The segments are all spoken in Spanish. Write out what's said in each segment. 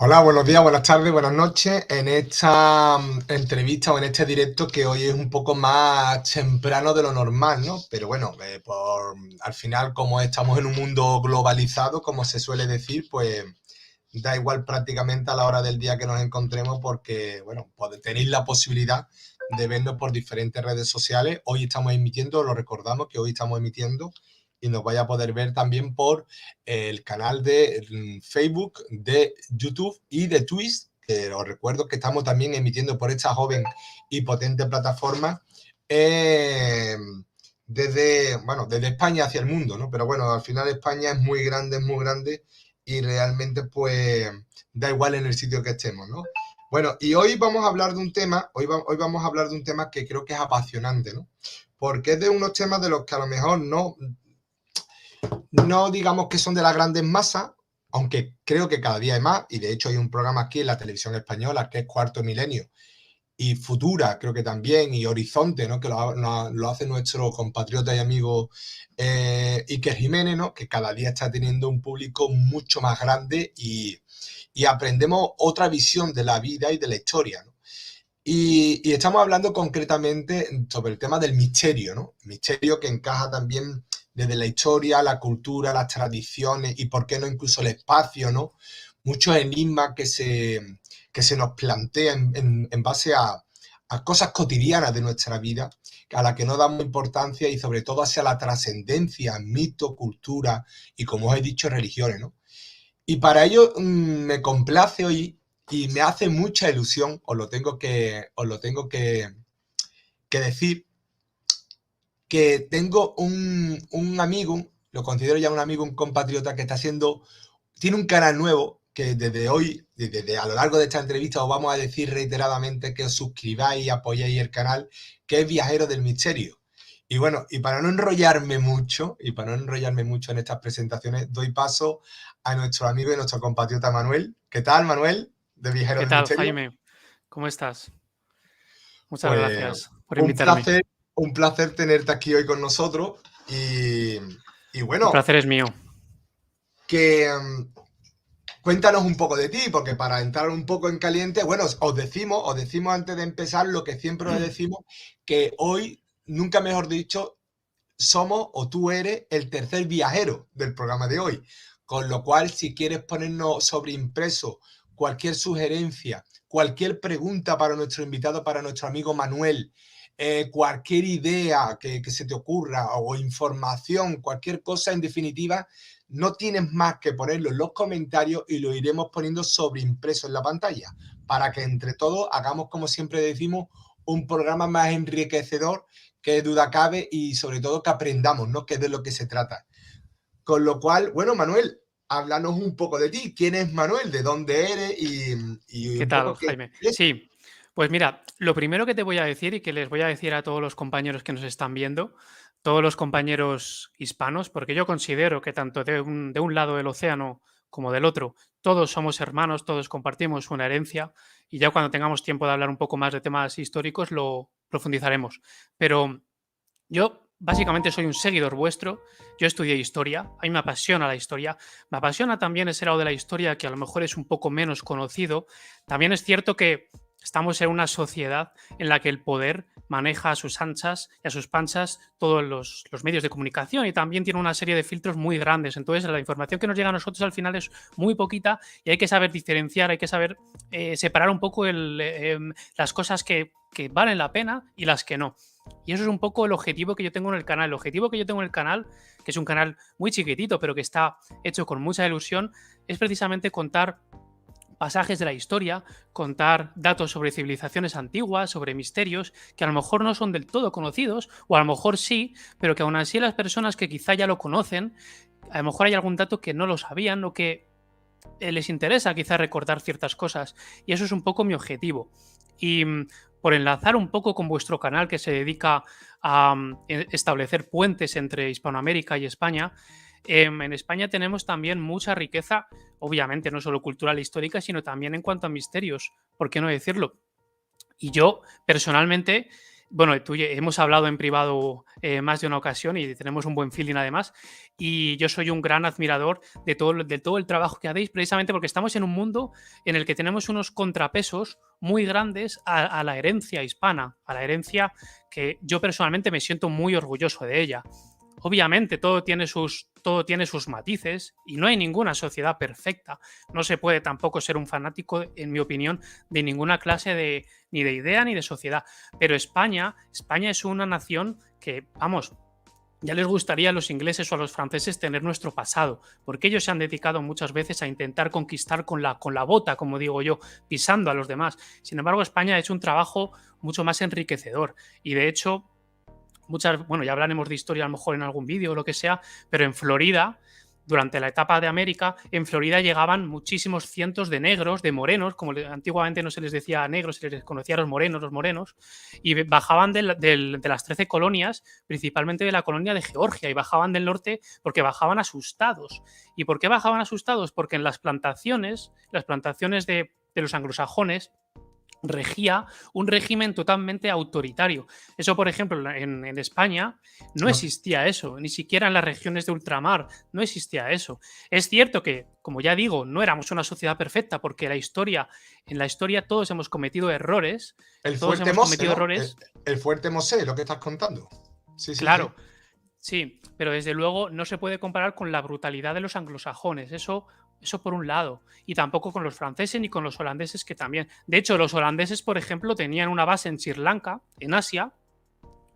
Hola, buenos días, buenas tardes, buenas noches. En esta entrevista o en este directo que hoy es un poco más temprano de lo normal, ¿no? Pero bueno, al final, como estamos en un mundo globalizado, como se suele decir, pues da igual prácticamente a la hora del día que nos encontremos porque, bueno, tenéis la posibilidad de vernos por diferentes redes sociales. Hoy estamos emitiendo, lo recordamos que hoy estamos emitiendo y nos vaya a poder ver también por el canal de Facebook, de YouTube y de Twitch, que os recuerdo que estamos también emitiendo por esta joven y potente plataforma desde España hacia el mundo, ¿no? Pero bueno, al final España es muy grande y realmente pues da igual en el sitio que estemos, ¿no? Bueno, y hoy vamos a hablar de un tema, hoy vamos a hablar de un tema que creo que es apasionante, ¿no? Porque es de unos temas de los que a lo mejor no digamos que son de las grandes masas, aunque creo que cada día hay más, y de hecho hay un programa aquí en la televisión española que es Cuarto Milenio, y Futura, creo que también, y Horizonte, ¿no? Que lo hace nuestro compatriota y amigo Iker Jiménez, ¿no? Que cada día está teniendo un público mucho más grande y aprendemos otra visión de la vida y de la historia, ¿no? Y estamos hablando concretamente sobre el tema del misterio, ¿no? Misterio que encaja también desde la historia, la cultura, las tradiciones y, por qué no, incluso el espacio, ¿no? Muchos enigmas que se nos plantean en base a cosas cotidianas de nuestra vida, a las que no damos importancia y sobre todo hacia la trascendencia, mito, cultura y, como os he dicho, religiones, ¿no? Y para ello me complace hoy y me hace mucha ilusión, os lo tengo que decir, que tengo un amigo, lo considero ya un amigo, un compatriota que tiene un canal nuevo que desde hoy, desde a lo largo de esta entrevista, os vamos a decir reiteradamente que os suscribáis y apoyéis el canal, que es Viajero del Misterio. Y bueno, y para no enrollarme mucho, en estas presentaciones, doy paso a nuestro amigo y nuestro compatriota Manuel. ¿Qué tal, Manuel, de Viajero ¿Qué del tal, Misterio? Jaime? ¿Cómo estás? Muchas Pues gracias por un invitarme. placer, un placer tenerte aquí hoy con nosotros. Y El bueno, placer es mío. que cuéntanos un poco de ti, porque para entrar un poco en caliente, bueno, os decimos antes de empezar lo que siempre os decimos, que hoy, nunca mejor dicho, somos o tú eres el tercer viajero del programa de hoy. Con lo cual, si quieres ponernos sobre impreso cualquier sugerencia, cualquier pregunta para nuestro invitado, para nuestro amigo Manuel, cualquier idea que se te ocurra o información, cualquier cosa en definitiva, no tienes más que ponerlo en los comentarios y lo iremos poniendo sobre impreso en la pantalla para que entre todos hagamos, como siempre decimos, un programa más enriquecedor, que duda cabe, y sobre todo que aprendamos, ¿no? Que es de lo que se trata. Con lo cual, bueno, Manuel, háblanos un poco de ti. ¿Quién es Manuel? ¿De dónde eres? Y ¿Qué un tal, poco qué Jaime? es. Sí, pues mira, lo primero que te voy a decir y que les voy a decir a todos los compañeros que nos están viendo, todos los compañeros hispanos, porque yo considero que tanto de un lado del océano como del otro, todos somos hermanos, todos compartimos una herencia y ya cuando tengamos tiempo de hablar un poco más de temas históricos lo profundizaremos. Pero yo básicamente soy un seguidor vuestro, yo estudié historia, a mí me apasiona la historia, me apasiona también ese lado de la historia que a lo mejor es un poco menos conocido. También es cierto que estamos en una sociedad en la que el poder maneja a sus anchas y a sus panchas todos los medios de comunicación y también tiene una serie de filtros muy grandes. Entonces la información que nos llega a nosotros al final es muy poquita y hay que saber diferenciar, hay que saber separar un poco las cosas que valen la pena y las que no. Y eso es un poco el objetivo que yo tengo en el canal. El objetivo que yo tengo en el canal, que es un canal muy chiquitito, pero que está hecho con mucha ilusión, es precisamente contar pasajes de la historia, contar datos sobre civilizaciones antiguas, sobre misterios que a lo mejor no son del todo conocidos, o a lo mejor sí, pero que aún así las personas que quizá ya lo conocen, a lo mejor hay algún dato que no lo sabían o que les interesa quizá recordar ciertas cosas. Y eso es un poco mi objetivo. Y por enlazar un poco con vuestro canal que se dedica a establecer puentes entre Hispanoamérica y España, en España tenemos también mucha riqueza, obviamente no solo cultural e histórica, sino también en cuanto a misterios, ¿por qué no decirlo? Y yo, personalmente, Bueno, tú y hemos hablado en privado más de una ocasión y tenemos un buen feeling además. Y yo soy un gran admirador de todo el trabajo que hacéis, precisamente porque estamos en un mundo en el que tenemos unos contrapesos muy grandes a la herencia hispana, a la herencia que yo personalmente me siento muy orgulloso de ella. Obviamente todo tiene sus matices y no hay ninguna sociedad perfecta. No se puede tampoco ser un fanático, en mi opinión, de ninguna clase ni de idea ni de sociedad. Pero España es una nación que, vamos, ya les gustaría a los ingleses o a los franceses tener nuestro pasado, porque ellos se han dedicado muchas veces a intentar conquistar con la bota, como digo yo, pisando a los demás. Sin embargo, España ha hecho un trabajo mucho más enriquecedor y de hecho bueno, ya hablaremos de historia a lo mejor en algún vídeo o lo que sea, pero en Florida, durante la etapa de América, en Florida llegaban muchísimos cientos de negros, de morenos, como antiguamente no se les decía negros, se les conocía a los morenos, y bajaban de las 13 colonias, principalmente de la colonia de Georgia, y bajaban del norte porque bajaban asustados. ¿Y por qué bajaban asustados? Porque en las plantaciones de los anglosajones, regía un régimen totalmente autoritario. Eso, por ejemplo, en España no No. existía eso, ni siquiera en las regiones de ultramar no existía eso. Es cierto que, como ya digo, no éramos una sociedad perfecta porque en la historia todos hemos cometido errores, El todos fuerte hemos Mose, cometido ¿no? errores, El fuerte Mose, lo que estás contando. Sí, sí, sí. claro, sí, pero desde luego no se puede comparar con la brutalidad de los anglosajones, eso por un lado, y tampoco con los franceses ni con los holandeses que también. De hecho, los holandeses, por ejemplo, tenían una base en Sri Lanka, en Asia,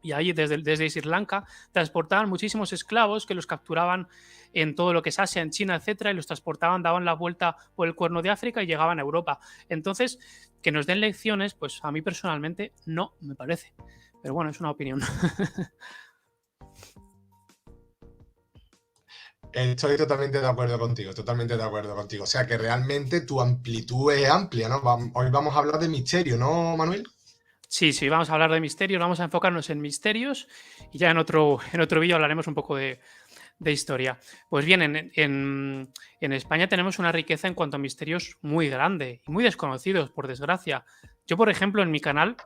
y ahí desde Sri Lanka transportaban muchísimos esclavos que los capturaban en todo lo que es Asia, en China, etcétera, y los transportaban, daban la vuelta por el Cuerno de África y llegaban a Europa. Entonces, que nos den lecciones, pues a mí personalmente no me parece. Pero bueno, es una opinión. Estoy totalmente de acuerdo contigo, totalmente de acuerdo contigo. O sea que realmente tu amplitud es amplia, ¿no? Hoy vamos a hablar de misterio, ¿no, Manuel? Sí, sí, vamos a hablar de misterios, vamos a enfocarnos en misterios y ya en otro vídeo hablaremos un poco de historia. Pues bien, en España tenemos una riqueza en cuanto a misterios muy grande y muy desconocidos, por desgracia. Yo, por ejemplo, en mi canal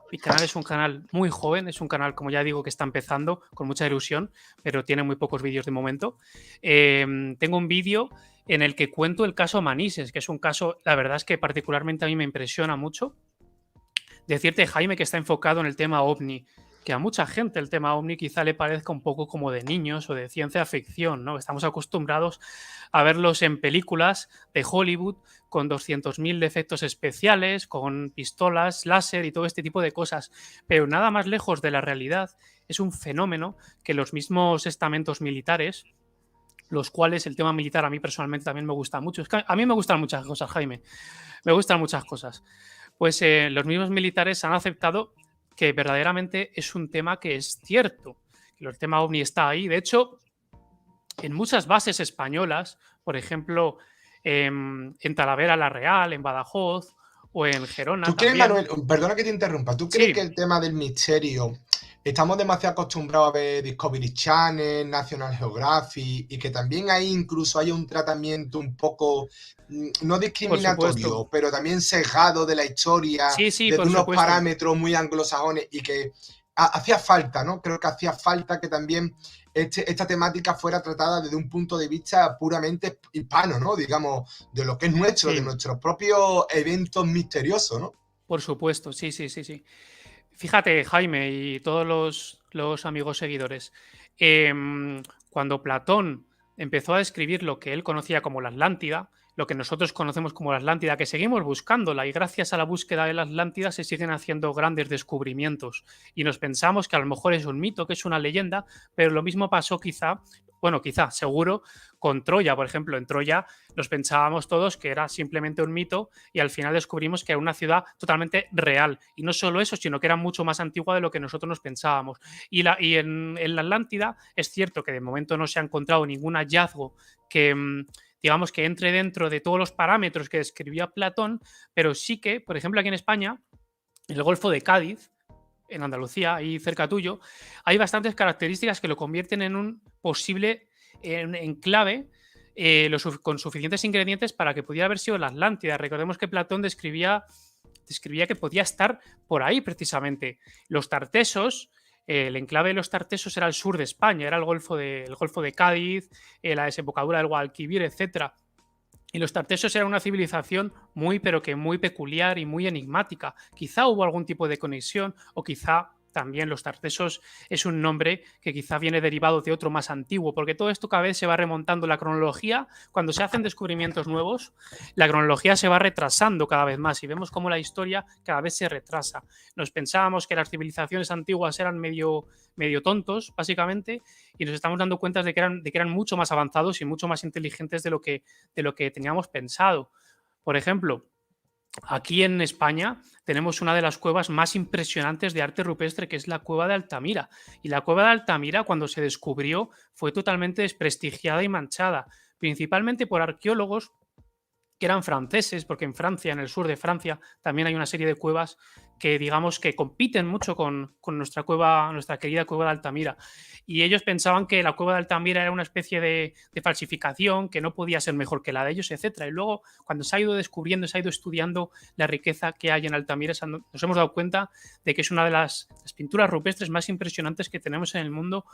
es un canal muy joven, es un canal, como ya digo, que está empezando con mucha ilusión, pero tiene muy pocos vídeos de momento. Tengo un vídeo en el que cuento el caso Manises, que es un caso, la verdad es que particularmente a mí me impresiona mucho. Decirte, Jaime, que está enfocado en el tema ovni, que a mucha gente el tema ovni quizá le parezca un poco como de niños o de ciencia ficción, ¿no? Estamos acostumbrados a verlos en películas de Hollywood con 200.000 efectos especiales, con pistolas, láser y todo este tipo de cosas, pero nada más lejos de la realidad. Es un fenómeno que los mismos estamentos militares, los cuales el tema militar a mí personalmente también me gusta mucho. Es que a mí me gustan muchas cosas, Jaime, me gustan muchas cosas. Pues los mismos militares han aceptado que verdaderamente es un tema que es cierto, que el tema ovni está ahí. De hecho, en muchas bases españolas, por ejemplo, en Talavera la Real, en Badajoz o en Gerona ¿Tú crees, también. Manuel, perdona que te interrumpa, ¿tú crees que Sí, el tema del misterio, estamos demasiado acostumbrados a ver Discovery Channel, National Geographic, y que también ahí incluso haya un tratamiento un poco, no por supuesto. discriminatorio, pero también sesgado de la historia, Sí, sí, desde por unos supuesto. parámetros muy anglosajones, y que hacía falta, ¿no? Creo que hacía falta que también esta temática fuera tratada desde un punto de vista puramente hispano, ¿no? Digamos, de lo que es nuestro, de Sí, nuestros propios eventos misteriosos, ¿no? por supuesto. Sí, sí, sí, sí. Fíjate, Jaime, y todos los amigos seguidores, cuando Platón empezó a describir lo que él conocía como la Atlántida, lo que nosotros conocemos como la Atlántida, que seguimos buscándola y gracias a la búsqueda de la Atlántida se siguen haciendo grandes descubrimientos y nos pensamos que a lo mejor es un mito, que es una leyenda, pero lo mismo pasó quizá, bueno, quizá, seguro, con Troya, por ejemplo. En Troya nos pensábamos todos que era simplemente un mito y al final descubrimos que era una ciudad totalmente real. Y no solo eso, sino que era mucho más antigua de lo que nosotros nos pensábamos. Y en la Atlántida es cierto que de momento no se ha encontrado ningún hallazgo que, digamos, que entre dentro de todos los parámetros que describía Platón, pero sí que, por ejemplo, aquí en España, en el Golfo de Cádiz, en Andalucía, ahí cerca tuyo, hay bastantes características que lo convierten en un posible enclave con suficientes ingredientes para que pudiera haber sido la Atlántida. Recordemos que Platón describía describía que podía estar por ahí precisamente. Los tartesos, el enclave de los tartesos era el sur de España, era el Golfo de Cádiz, la desembocadura del Guadalquivir, etcétera. Y los tartesos eran una civilización muy, pero que muy peculiar y muy enigmática. Quizá hubo algún tipo de conexión o quizá también los tartesos es un nombre que quizá viene derivado de otro más antiguo, porque todo esto cada vez se va remontando la cronología. Cuando se hacen descubrimientos nuevos, la cronología se va retrasando cada vez más y vemos cómo la historia cada vez se retrasa. Nos pensábamos que las civilizaciones antiguas eran medio tontos, básicamente, y nos estamos dando cuenta de que eran mucho más avanzados y mucho más inteligentes de lo que teníamos pensado. Por ejemplo, aquí en España tenemos una de las cuevas más impresionantes de arte rupestre, que es la cueva de Altamira. Y la cueva de Altamira, cuando se descubrió, fue totalmente desprestigiada y manchada, principalmente por arqueólogos que eran franceses, porque en Francia, en el sur de Francia, también hay una serie de cuevas que digamos que compiten mucho con nuestra cueva, nuestra querida cueva de Altamira. Y ellos pensaban que la cueva de Altamira era una especie de falsificación, que no podía ser mejor que la de ellos, etcétera. Y luego, cuando se ha ido descubriendo, se ha ido estudiando la riqueza que hay en Altamira, nos hemos dado cuenta de que es una de las pinturas rupestres más impresionantes que tenemos en el mundo.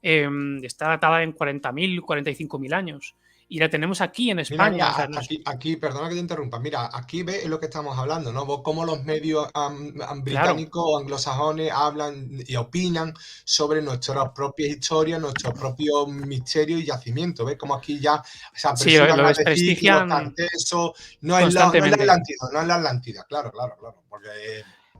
Está datada en 40.000, 45.000 años. Y la tenemos aquí en Mira, España. mira, O sea, aquí, perdona que te interrumpa. Mira, aquí ves lo que estamos hablando, ¿no? Vos cómo los medios claro. británicos o anglosajones hablan y opinan sobre nuestras propias historias, nuestros propios misterios y yacimientos. ¿Ves cómo aquí ya se Sí, lo, apresuran lo a decir que los desprestigian tartesos no es la constantemente. Atlántida, no es la Atlántida. Claro, claro, claro. Porque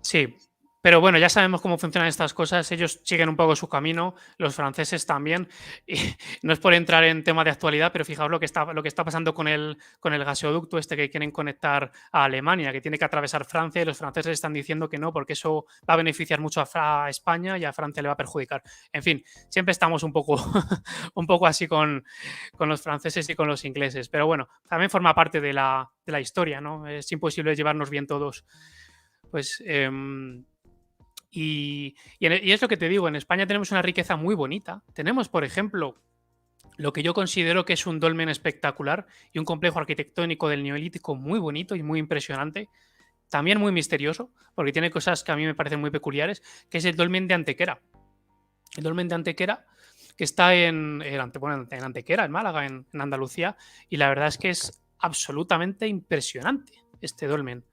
Sí, pero bueno, ya sabemos cómo funcionan estas cosas. Ellos siguen un poco su camino, los franceses también. Y no es por entrar en tema de actualidad, pero fijaos lo que está pasando con el gaseoducto este que quieren conectar a Alemania, que tiene que atravesar Francia, y los franceses están diciendo que no, porque eso va a beneficiar mucho a España y a Francia le va a perjudicar. En fin, siempre estamos un poco, un poco así con los franceses y con los ingleses. Pero bueno, también forma parte de la historia, ¿no? Es imposible llevarnos bien todos. Pues y es lo que te digo, en España tenemos una riqueza muy bonita. Tenemos, por ejemplo, lo que yo considero que es un dolmen espectacular y un complejo arquitectónico del Neolítico muy bonito y muy impresionante. También muy misterioso, porque tiene cosas que a mí me parecen muy peculiares, que es el dolmen de Antequera. El dolmen de Antequera, que está en Antequera, en Málaga, en Andalucía, y la verdad es que es absolutamente impresionante este dolmen,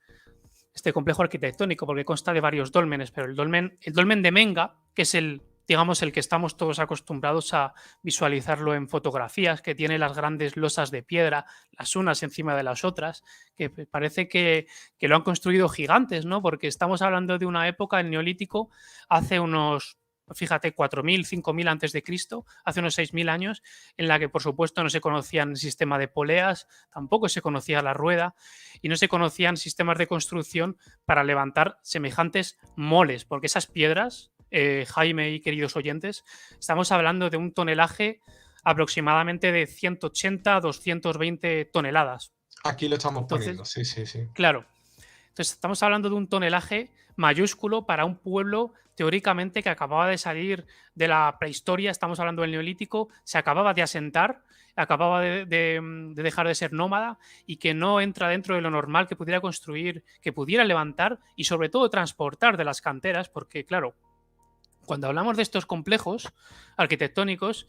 este complejo arquitectónico, porque consta de varios dólmenes, pero el dolmen de Menga, que es digamos, el que estamos todos acostumbrados a visualizarlo en fotografías, que tiene las grandes losas de piedra, las unas encima de las otras, que parece que lo han construido gigantes, ¿no? Porque estamos hablando de una época, el Neolítico, hace unos, fíjate, 4.000, 5.000 antes de Cristo, hace unos 6.000 años, en la que por supuesto no se conocían el sistema de poleas, tampoco se conocía la rueda y no se conocían sistemas de construcción para levantar semejantes moles, porque esas piedras, Jaime y queridos oyentes, estamos hablando de un tonelaje aproximadamente de 180 a 220 toneladas. aquí lo estamos Entonces, poniendo, sí, sí, sí. claro, entonces estamos hablando de un tonelaje mayúsculo para un pueblo teóricamente que acababa de salir de la prehistoria, estamos hablando del Neolítico, se acababa de asentar, acababa de dejar de ser nómada y que no entra dentro de lo normal que pudiera construir, que pudiera levantar y sobre todo transportar de las canteras, porque claro, cuando hablamos de estos complejos arquitectónicos,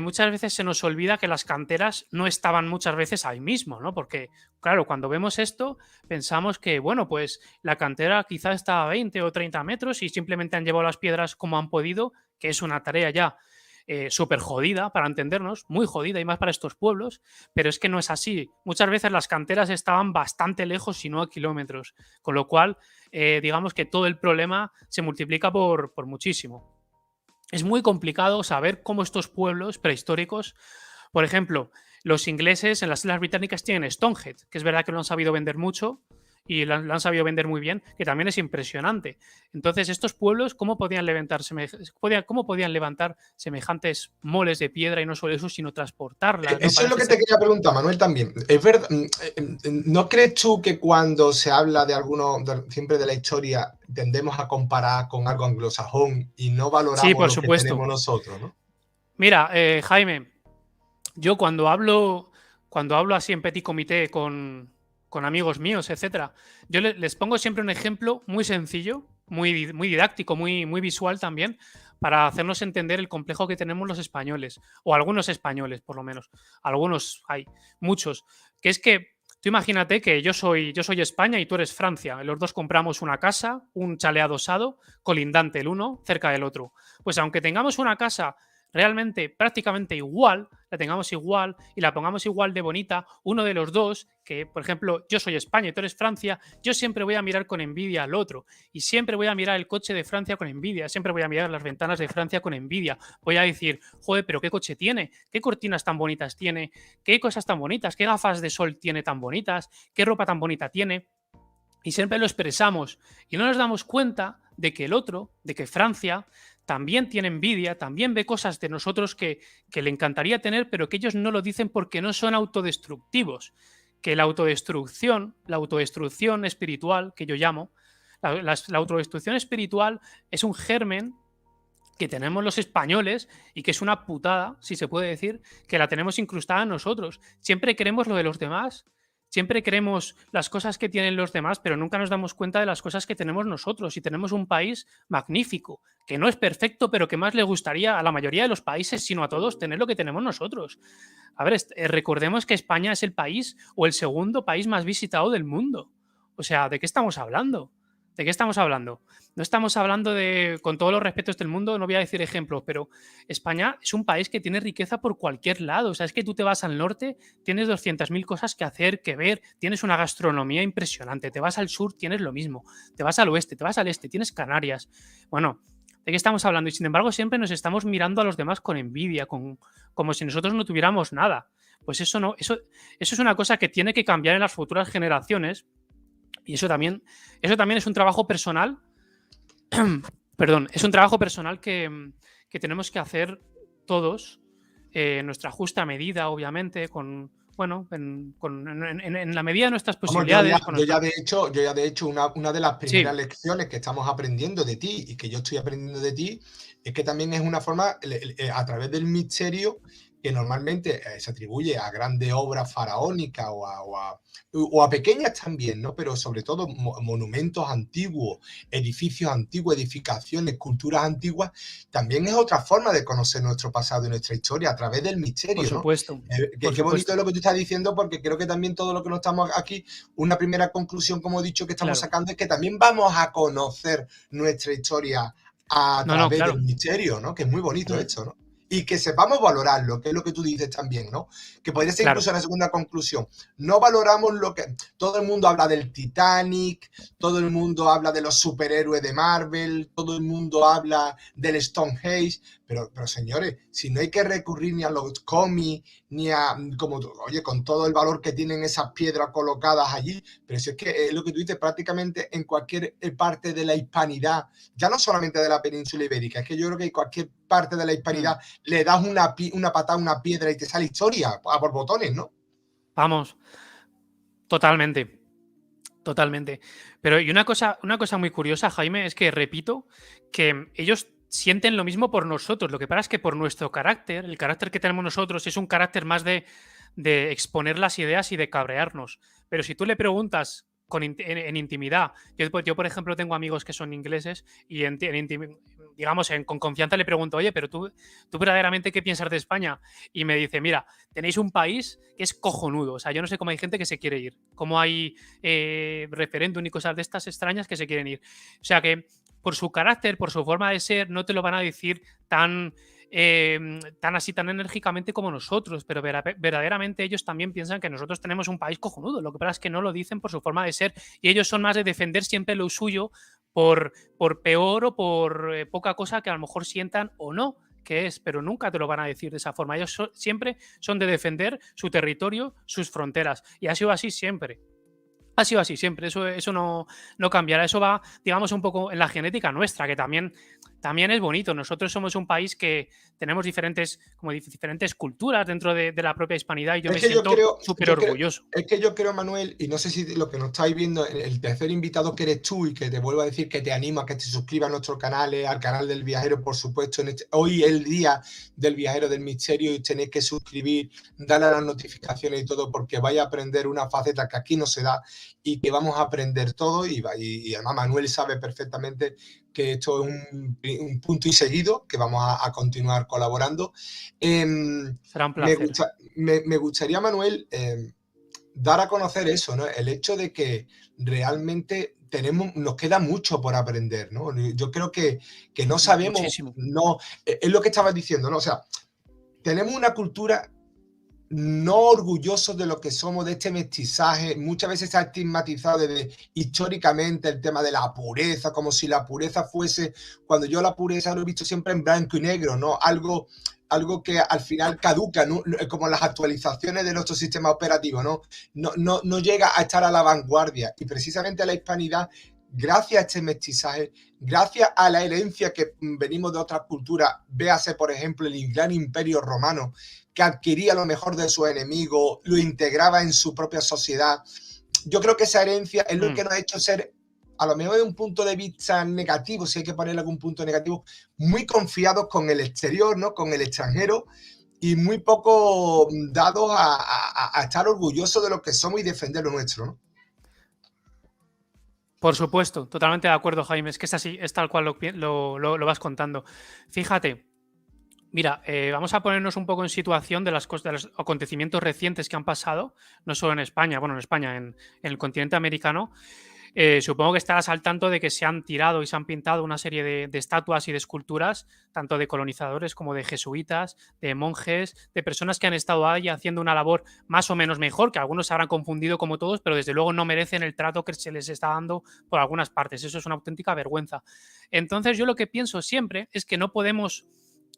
muchas veces se nos olvida que las canteras no estaban muchas veces ahí mismo, ¿no? Porque, claro, cuando vemos esto, pensamos que, bueno, pues la cantera quizá está a 20 o 30 metros y simplemente han llevado las piedras como han podido, que es una tarea ya súper jodida, para entendernos, muy jodida y más para estos pueblos, pero es que no es así. Muchas veces las canteras estaban bastante lejos, si no a kilómetros, con lo cual, digamos que todo el problema se multiplica por muchísimo. Es muy complicado saber cómo estos pueblos prehistóricos, por ejemplo, los ingleses en las Islas Británicas tienen Stonehenge, que es verdad que lo han sabido vender mucho y lo han sabido vender muy bien, que también es impresionante. Entonces, estos pueblos, ¿cómo podían levantar semejantes moles de piedra y no solo eso, sino transportarlas, ¿no? Eso es lo Parece que te ser. quería preguntar, Manuel, también. Es verdad, ¿no crees tú que cuando se habla siempre de la historia, tendemos a comparar con algo anglosajón y no Sí, valoramos por lo que supuesto. tenemos nosotros, ¿no? Mira, Jaime, yo cuando hablo así en petit comité con amigos míos, etcétera. Yo les pongo siempre un ejemplo muy sencillo, muy didáctico, muy visual también, para hacernos entender el complejo que tenemos los españoles, o algunos españoles, por lo menos. Algunos hay, muchos. Que es que tú imagínate que yo soy España y tú eres Francia. Los dos compramos una casa, un chalet adosado, colindante el uno, cerca del otro. Pues aunque tengamos una casa realmente prácticamente igual, la tengamos igual y la pongamos igual de bonita, uno de los dos, que por ejemplo yo soy España y tú eres Francia, yo siempre voy a mirar con envidia al otro y siempre voy a mirar el coche de Francia con envidia, siempre voy a mirar las ventanas de Francia con envidia, voy a decir, joder, pero qué coche tiene, qué cortinas tan bonitas tiene, qué cosas tan bonitas, qué gafas de sol tiene tan bonitas, qué ropa tan bonita tiene. Y siempre lo expresamos y no nos damos cuenta de que el otro, de que Francia, también tiene envidia, también ve cosas de nosotros que le encantaría tener, pero que ellos no lo dicen porque no son autodestructivos. Que la autodestrucción espiritual, que yo llamo, la autodestrucción espiritual es un germen que tenemos los españoles y que es una putada, si se puede decir, que la tenemos incrustada en nosotros. Siempre queremos lo de los demás, siempre queremos las cosas que tienen los demás, pero nunca nos damos cuenta de las cosas que tenemos nosotros. Y tenemos un país magnífico, que no es perfecto, pero que más le gustaría a la mayoría de los países, sino a todos, tener lo que tenemos nosotros. A ver, recordemos que España es el país o el segundo país más visitado del mundo. O sea, ¿de qué estamos hablando? ¿De qué estamos hablando? No estamos hablando de, con todos los respetos del mundo, no voy a decir ejemplos, pero España es un país que tiene riqueza por cualquier lado. O sea, es que tú te vas al norte, tienes 200.000 cosas que hacer, que ver, tienes una gastronomía impresionante. Te vas al sur, tienes lo mismo. Te vas al oeste, te vas al este, tienes Canarias. Bueno, ¿de qué estamos hablando? Y sin embargo, siempre nos estamos mirando a los demás con envidia, como si nosotros no tuviéramos nada. Pues eso no, eso es una cosa que tiene que cambiar en las futuras generaciones. Y eso también es un trabajo personal, perdón, es un trabajo personal que tenemos que hacer todos, en nuestra justa medida, obviamente, bueno, en la medida de nuestras Vamos, posibilidades. yo ya de hecho, una de las primeras Sí, lecciones que estamos aprendiendo de ti y que yo estoy aprendiendo de ti es que también es una forma, a través del misterio, que normalmente se atribuye a grandes obras faraónicas o a pequeñas también, ¿no? Pero sobre todo monumentos antiguos, edificios antiguos, edificaciones, culturas antiguas, también es otra forma de conocer nuestro pasado y nuestra historia a través del por misterio, ¿no? supuesto, por Qué bonito es supuesto, lo que tú estás diciendo, porque creo que también todo lo que nos estamos aquí, una primera conclusión, como he dicho, que estamos claro. sacando es que también vamos a conocer nuestra historia a No, no, través claro. del misterio, ¿no? Que es muy bonito Mm, esto, ¿no? Y que sepamos valorarlo, que es lo que tú dices también, ¿no? Que podría ser claro. incluso la segunda conclusión. No valoramos lo que... Todo el mundo habla del Titanic, todo el mundo habla de los superhéroes de Marvel, todo el mundo habla del Stonehenge, pero señores, si no hay que recurrir ni a los cómics, ni a, como, oye, con todo el valor que tienen esas piedras colocadas allí, pero si es que es lo que tú dices, prácticamente en cualquier parte de la hispanidad, ya no solamente de la península ibérica, es que yo creo que en cualquier parte de la Mm, hispanidad le das una patada a una piedra y te sale historia a por botones, ¿no? vamos, totalmente. Totalmente. Pero y una cosa muy curiosa, Jaime, es que repito que ellos sienten lo mismo por nosotros. Lo que pasa es que por nuestro carácter, el carácter que tenemos nosotros es un carácter más de exponer las ideas y de cabrearnos. Pero si tú le preguntas en intimidad, yo, por ejemplo tengo amigos que son ingleses y digamos con confianza le pregunto, oye, pero tú verdaderamente qué piensas de España? Y me dice, mira, tenéis un país que es cojonudo. O sea, yo no sé cómo hay gente que se quiere ir, cómo hay referéndum y cosas de estas extrañas que se quieren ir. O sea que por su carácter, por su forma de ser, no te lo van a decir tan así, tan enérgicamente como nosotros, pero verdaderamente ellos también piensan que nosotros tenemos un país cojonudo. Lo que pasa es que no lo dicen por su forma de ser y ellos son más de defender siempre lo suyo por peor o por poca cosa que a lo mejor sientan o no que es, pero nunca te lo van a decir de esa forma. Ellos siempre son de defender su territorio, sus fronteras y ha sido así siempre. Ha sido así siempre, eso no cambiará. Eso va, digamos, un poco en la genética nuestra, que también también es bonito. Nosotros somos un país que tenemos diferentes culturas dentro de la propia hispanidad y yo Es me que yo siento creo, súper yo creo, orgulloso. es que yo creo, Manuel, y no sé si lo que nos estáis viendo, el tercer invitado que eres tú, y que te vuelvo a decir que te animo a que te suscribas a nuestro canal, al canal del Viajero, por supuesto. Hoy es el día del Viajero del Misterio y tenéis que suscribir, darle a las notificaciones y todo, porque vais a aprender una faceta que aquí no se da y que vamos a aprender todo. Y además Manuel sabe perfectamente que esto es un punto y seguido, que vamos a continuar colaborando. Será un Me, placer. gusta, me gustaría, Manuel, dar a conocer eso, ¿no? El hecho de que realmente nos queda mucho por aprender, ¿no? Yo creo que no sabemos, Muchísimo. no, es lo que estabas diciendo, ¿no? O sea, tenemos una cultura no orgullosos de lo que somos, de este mestizaje. Muchas veces se ha estigmatizado desde históricamente el tema de la pureza, como si la pureza fuese, cuando yo la pureza lo he visto siempre en blanco y negro, ¿no? Algo que al final caduca, ¿no? Como las actualizaciones de nuestro sistema operativo, ¿no? No llega a estar a la vanguardia. Y precisamente la hispanidad, gracias a este mestizaje, gracias a la herencia que venimos de otras culturas, véase, por ejemplo, el gran imperio romano, que adquiría lo mejor de su enemigo, lo integraba en su propia sociedad. Yo creo que esa herencia es lo que nos ha hecho ser, a lo mejor de un punto de vista negativo, si hay que ponerle algún punto negativo, muy confiados con el exterior, ¿no? Con el extranjero, y muy poco dados a estar orgullosos de lo que somos y defender lo nuestro, ¿no? Por supuesto, totalmente de acuerdo, Jaime. Es que es así, es tal cual lo vas contando. Fíjate, mira, vamos a ponernos un poco en situación de los acontecimientos recientes que han pasado, no solo en España, bueno, en España, en el continente americano. Supongo que estarás al tanto de que se han tirado y se han pintado una serie de estatuas y de esculturas, tanto de colonizadores como de jesuitas, de monjes, de personas que han estado ahí haciendo una labor más o menos mejor, que algunos se habrán confundido como todos, pero desde luego no merecen el trato que se les está dando por algunas partes. Eso es una auténtica vergüenza. Entonces yo lo que pienso siempre es que no podemos...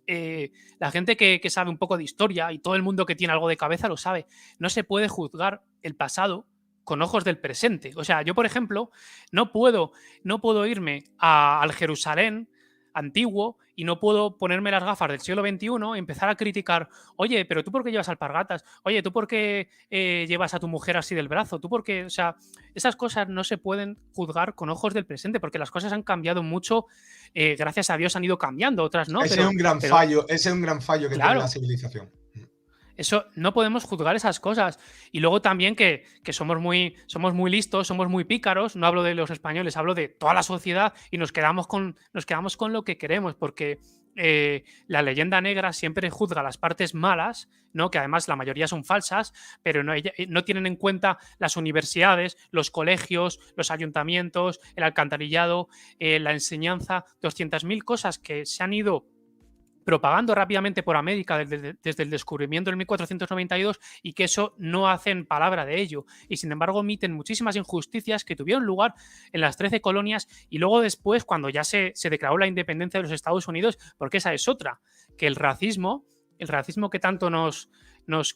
la gente que sabe un poco de historia y todo el mundo que tiene algo de cabeza lo sabe, no se puede juzgar el pasado con ojos del presente. O sea, yo, por ejemplo, no puedo irme al Jerusalén antiguo y no puedo ponerme las gafas del siglo XXI y empezar a criticar, oye, pero tú por qué llevas alpargatas, oye, tú por qué llevas a tu mujer así del brazo, tú por qué, o sea, esas cosas no se pueden juzgar con ojos del presente porque las cosas han cambiado mucho, gracias a Dios han ido cambiando, otras no, Ese es un gran pero fallo, ese es un gran fallo que tiene la claro, civilización. eso no podemos juzgar esas cosas. Y luego también que somos muy listos, somos muy pícaros. No hablo de los españoles, hablo de toda la sociedad y nos quedamos con lo que queremos, porque la leyenda negra siempre juzga las partes malas, ¿no? Que además la mayoría son falsas, pero no tienen en cuenta las universidades, los colegios, los ayuntamientos, el alcantarillado, la enseñanza, 200.000 cosas que se han ido propagando rápidamente por América desde el descubrimiento del 1492 y que eso no hacen palabra de ello. Y sin embargo omiten muchísimas injusticias que tuvieron lugar en las 13 colonias y luego después, cuando ya se declaró la independencia de los Estados Unidos, porque esa es otra, que el racismo que tanto nos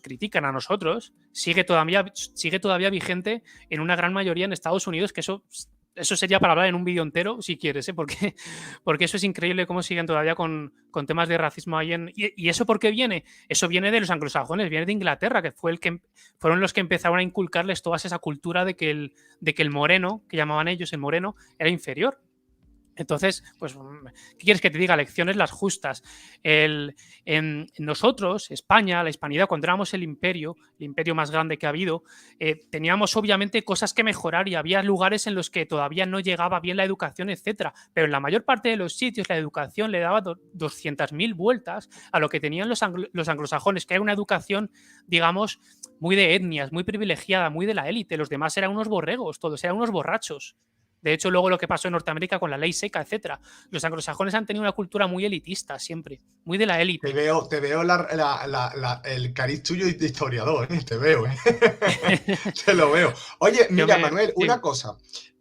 critican a nosotros, sigue todavía vigente en una gran mayoría en Estados Unidos, que eso sería para hablar en un vídeo entero, si quieres, ¿eh? Porque eso es increíble cómo siguen todavía con temas de racismo ahí. ¿Y eso por qué viene? Eso viene de los anglosajones, viene de Inglaterra, que fueron los que empezaron a inculcarles toda esa cultura de que el moreno, que llamaban ellos el moreno, era inferior. Entonces, pues, ¿qué quieres que te diga? Lecciones las justas. En nosotros, España, la hispanidad, cuando éramos el imperio más grande que ha habido, teníamos obviamente cosas que mejorar y había lugares en los que todavía no llegaba bien la educación, etcétera. Pero en la mayor parte de los sitios la educación le daba 200.000 vueltas a lo que tenían los anglosajones, que era una educación, digamos, muy de etnias, muy privilegiada, muy de la élite. Los demás eran unos borregos, todos eran unos borrachos. De hecho, luego lo que pasó en Norteamérica con la ley seca, etcétera. Los anglosajones han tenido una cultura muy elitista siempre, muy de la élite. Te veo el cariz tuyo de historiador, ¿eh? Te veo, ¿eh? Te lo veo. Oye, mira, Manuel, una cosa.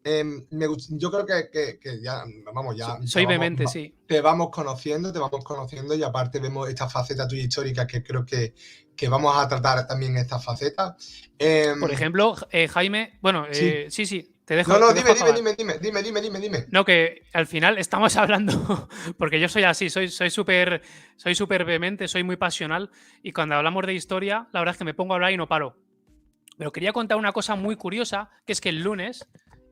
Yo creo que ya, vamos, ya. Soy vehemente, sí. Te vamos conociendo y aparte vemos esta faceta tuya histórica que creo que vamos a tratar también esta faceta. Por ejemplo, Jaime, bueno, sí. No, no, te dejo dime, acabar. dime. No, que al final estamos hablando, porque yo soy así, soy súper vehemente, soy muy pasional y cuando hablamos de historia, la verdad es que me pongo a hablar y no paro. Pero quería contar una cosa muy curiosa, que es que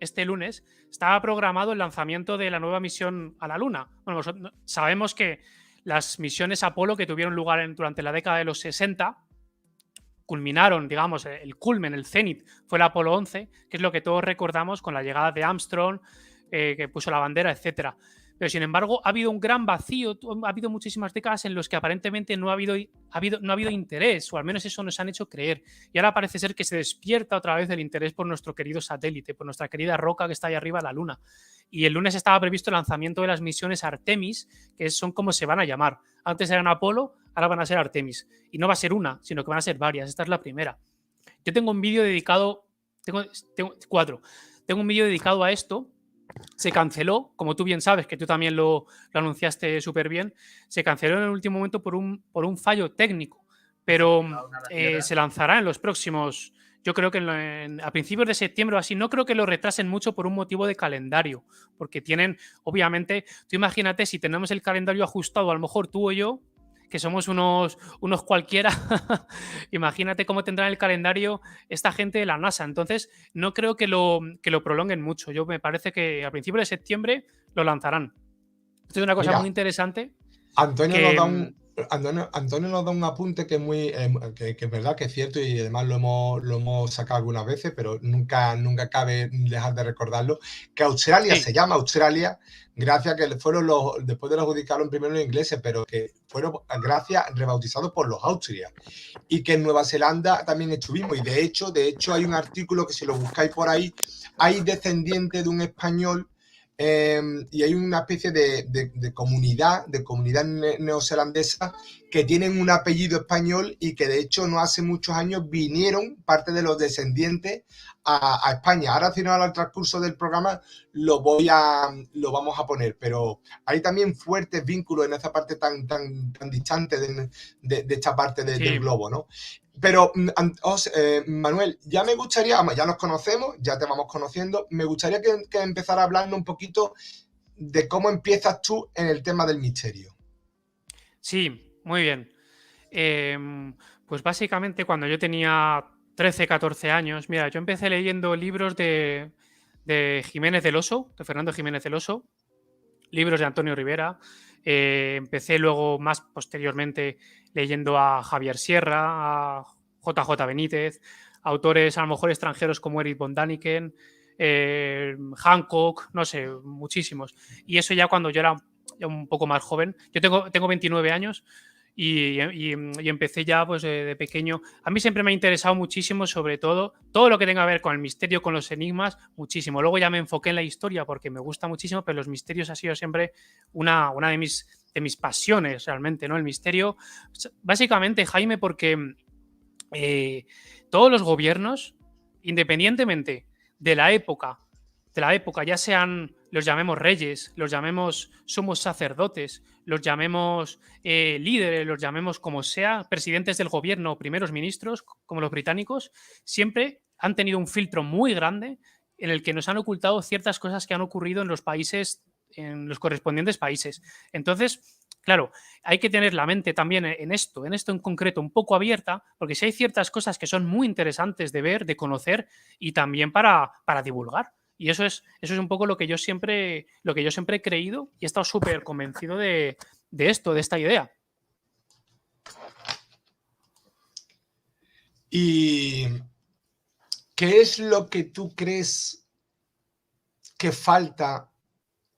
este lunes, estaba programado el lanzamiento de la nueva misión a la Luna. Bueno, sabemos que las misiones Apolo que tuvieron lugar durante la década de los 60 culminaron, digamos, el culmen, el cenit, fue el Apolo 11, que es lo que todos recordamos con la llegada de Armstrong, que puso la bandera, etcétera. Pero sin embargo, ha habido un gran vacío, ha habido muchísimas décadas en las que aparentemente no ha habido interés, o al menos eso nos han hecho creer. Y ahora parece ser que se despierta otra vez el interés por nuestro querido satélite, por nuestra querida roca que está ahí arriba, la Luna. Y el lunes estaba previsto el lanzamiento de las misiones Artemis, que son como se van a llamar. Antes eran Apolo, ahora van a ser Artemis. Y no va a ser una, sino que van a ser varias. Esta es la primera. Yo tengo un vídeo dedicado, tengo 4. Tengo un vídeo dedicado a esto. Se canceló, como tú bien sabes, que tú también lo anunciaste súper bien, se canceló en el último momento por un fallo técnico, pero se lanzará en los próximos, yo creo que a principios de septiembre o así, no creo que lo retrasen mucho por un motivo de calendario, porque tienen, obviamente, tú imagínate si tenemos el calendario ajustado, a lo mejor tú o yo, que somos unos cualquiera, imagínate cómo tendrán el calendario esta gente de la NASA. Entonces, no creo que lo prolonguen mucho. Yo me parece que a principios de septiembre lo lanzarán. Esto es una cosa muy Mira, interesante Antonio nos que... da Antonio nos da un apunte que es muy que es verdad, que es cierto y además lo hemos sacado algunas veces, pero nunca cabe dejar de recordarlo, que Australia se Sí, llama Australia gracias a que fueron después de los adjudicaron primero los ingleses, pero que fueron gracias rebautizados por los Austrias. Y que en Nueva Zelanda también estuvimos. Y de hecho hay un artículo que si lo buscáis por ahí, hay descendientes de un español y hay una especie de comunidad neozelandesa que tienen un apellido español y que de hecho no hace muchos años vinieron parte de los descendientes a España. Ahora, al final, al transcurso del programa, lo vamos a poner, pero hay también fuertes vínculos en esa parte tan distante de esta parte del sí, globo, ¿no? Pero, Manuel, ya me gustaría, ya nos conocemos, ya te vamos conociendo, me gustaría que empezara hablando un poquito de cómo empiezas tú en el tema del misterio. sí, muy bien. Pues básicamente cuando yo tenía 13, 14 años, mira, yo empecé leyendo libros de Jiménez del Oso, de Fernando Jiménez del Oso, libros de Antonio Rivera. Empecé luego, más posteriormente, leyendo a Javier Sierra, a JJ Benítez, autores a lo mejor extranjeros como Eric von Daniken, Hancock, no sé, muchísimos. Y eso ya cuando yo era ya un poco más joven. Yo tengo 29 años y empecé ya pues de pequeño. A mí siempre me ha interesado muchísimo, sobre todo lo que tenga que ver con el misterio, con los enigmas, muchísimo. Luego ya me enfoqué en la historia porque me gusta muchísimo, pero los misterios ha sido siempre una de mis pasiones realmente, ¿no? El misterio, básicamente, Jaime, porque todos los gobiernos, independientemente de la época, ya sean, los llamemos reyes, los llamemos somos sacerdotes, los llamemos líderes, los llamemos como sea, presidentes del gobierno o primeros ministros, como los británicos, siempre han tenido un filtro muy grande en el que nos han ocultado ciertas cosas que han ocurrido en los países, en los correspondientes países. Entonces, claro, hay que tener la mente también en esto en concreto un poco abierta, porque si hay ciertas cosas que son muy interesantes de ver, de conocer y también para divulgar. Y eso es un poco lo que yo siempre he creído y he estado súper convencido de esta idea. ¿Y qué es lo que tú crees que falta